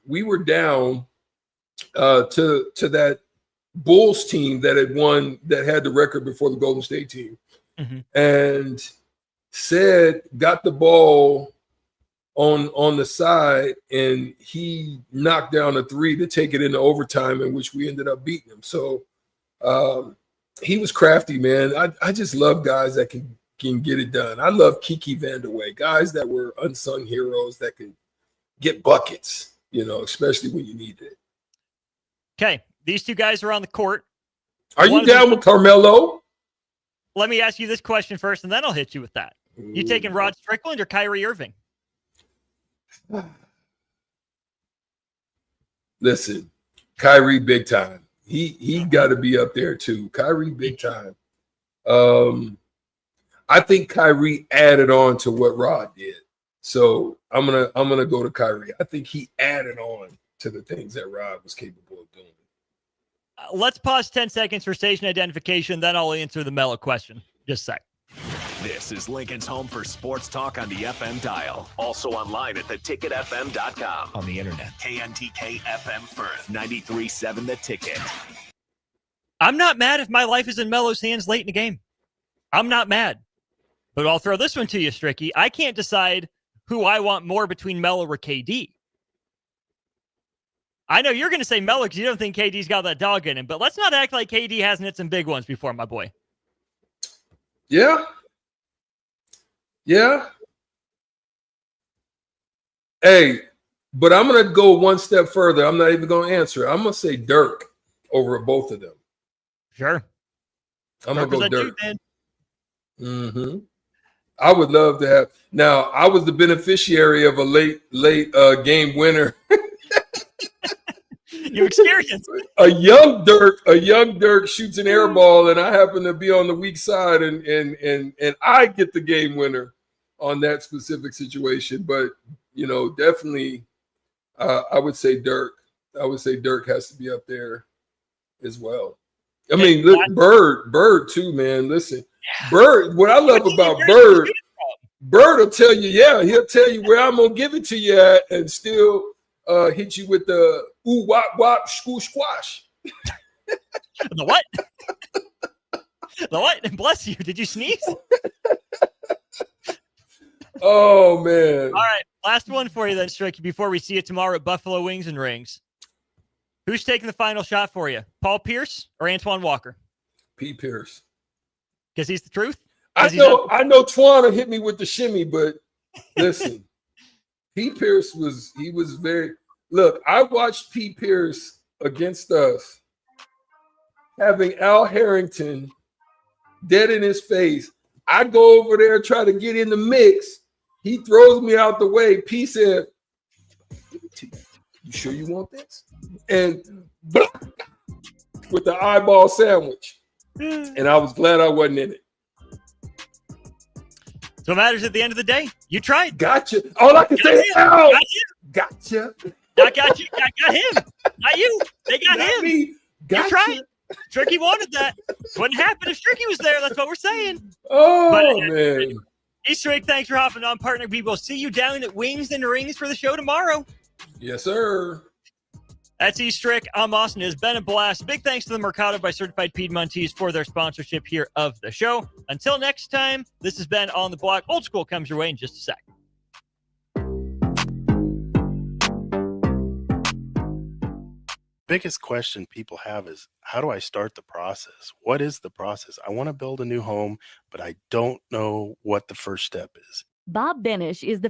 down to that Bulls team that had won, that had the record before the Golden State team. Mm-hmm. And got the ball on the side, and he knocked down a 3 to take it into overtime, in which we ended up beating him. So he was crafty, man. I just love guys that can get it done. I love Kiki Vandeweghe, guys that were unsung heroes that could get buckets, especially when you need it. Okay, these two guys are on the court. Are you down with Carmelo? Let me ask you this question first, and then I'll hit you with that. You taking Rod Strickland or Kyrie Irving? Listen, Kyrie big time. He got to be up there too. Kyrie big time. I think Kyrie added on to what Rod did. So I'm gonna go to Kyrie. I think he added on to the things that Rod was capable of doing. Let's pause 10 seconds for station identification, then I'll answer the Mello question. Just a sec. This is Lincoln's home for sports talk on the FM dial. Also online at theticketfm.com. On the internet. KNTK FM Firth, 93.7 The Ticket. I'm not mad if my life is in Mello's hands late in the game. I'm not mad. But I'll throw this one to you, Stricky. I can't decide who I want more between Mello or KD. I know you're going to say Mello because you don't think KD's got that dog in him, but let's not act like KD hasn't hit some big ones before, my boy. Yeah. Yeah. Hey, but I'm going to go one step further. I'm not even going to answer. I'm going to say Dirk over both of them. Sure. I'm going to go Dirk. Dude, mm-hmm. I would love to have. Now, I was the beneficiary of a late game winner. You experienced a young Dirk shoots an air ball, and I happen to be on the weak side, and I get the game winner on that specific situation. But definitely, I would say Dirk. I would say Dirk has to be up there as well. I mean, look, Bird too, man. Listen, Bird. What I love about Bird will tell you, he'll tell you where I'm gonna give it to you at, and still hit you with the ooh wop wop squoosh squash. The what? The what? Bless you. Did you sneeze? Oh man. All right, last one for you then, Stricky, before we see you tomorrow at Buffalo Wings and Rings. Who's taking the final shot for you? Paul Pierce or Antoine Walker? P. Pierce. Because he's the truth? I know Twana hit me with the shimmy, but listen, P. Pierce was very. Look, I watched P. Pierce against us having Al Harrington dead in his face. I go over there, try to get in the mix. He throws me out the way. P said, "You sure you want this?" And with the eyeball sandwich. And I was glad I wasn't in it. So it matters at the end of the day. You tried. Gotcha. All I can say is, Al. Gotcha. I got you. I got him. Not you. They got him. Me. Gotcha. You tried. Stricky wanted that. Wouldn't happen if Stricky was there. That's what we're saying. Oh, man. Easter egg, thanks for hopping on, partner. We will see you down at Wings and Rings for the show tomorrow. Yes, sir. That's Easter egg. I'm Austin. It's been a blast. Big thanks to the Mercado by Certified Piedmontese for their sponsorship here of the show. Until next time, this has been On the Block. Old School comes your way in just a sec. Biggest question people have is, how do I start the process? What is the process? I want to build a new home, but I don't know what the first step is. Bob Benish is the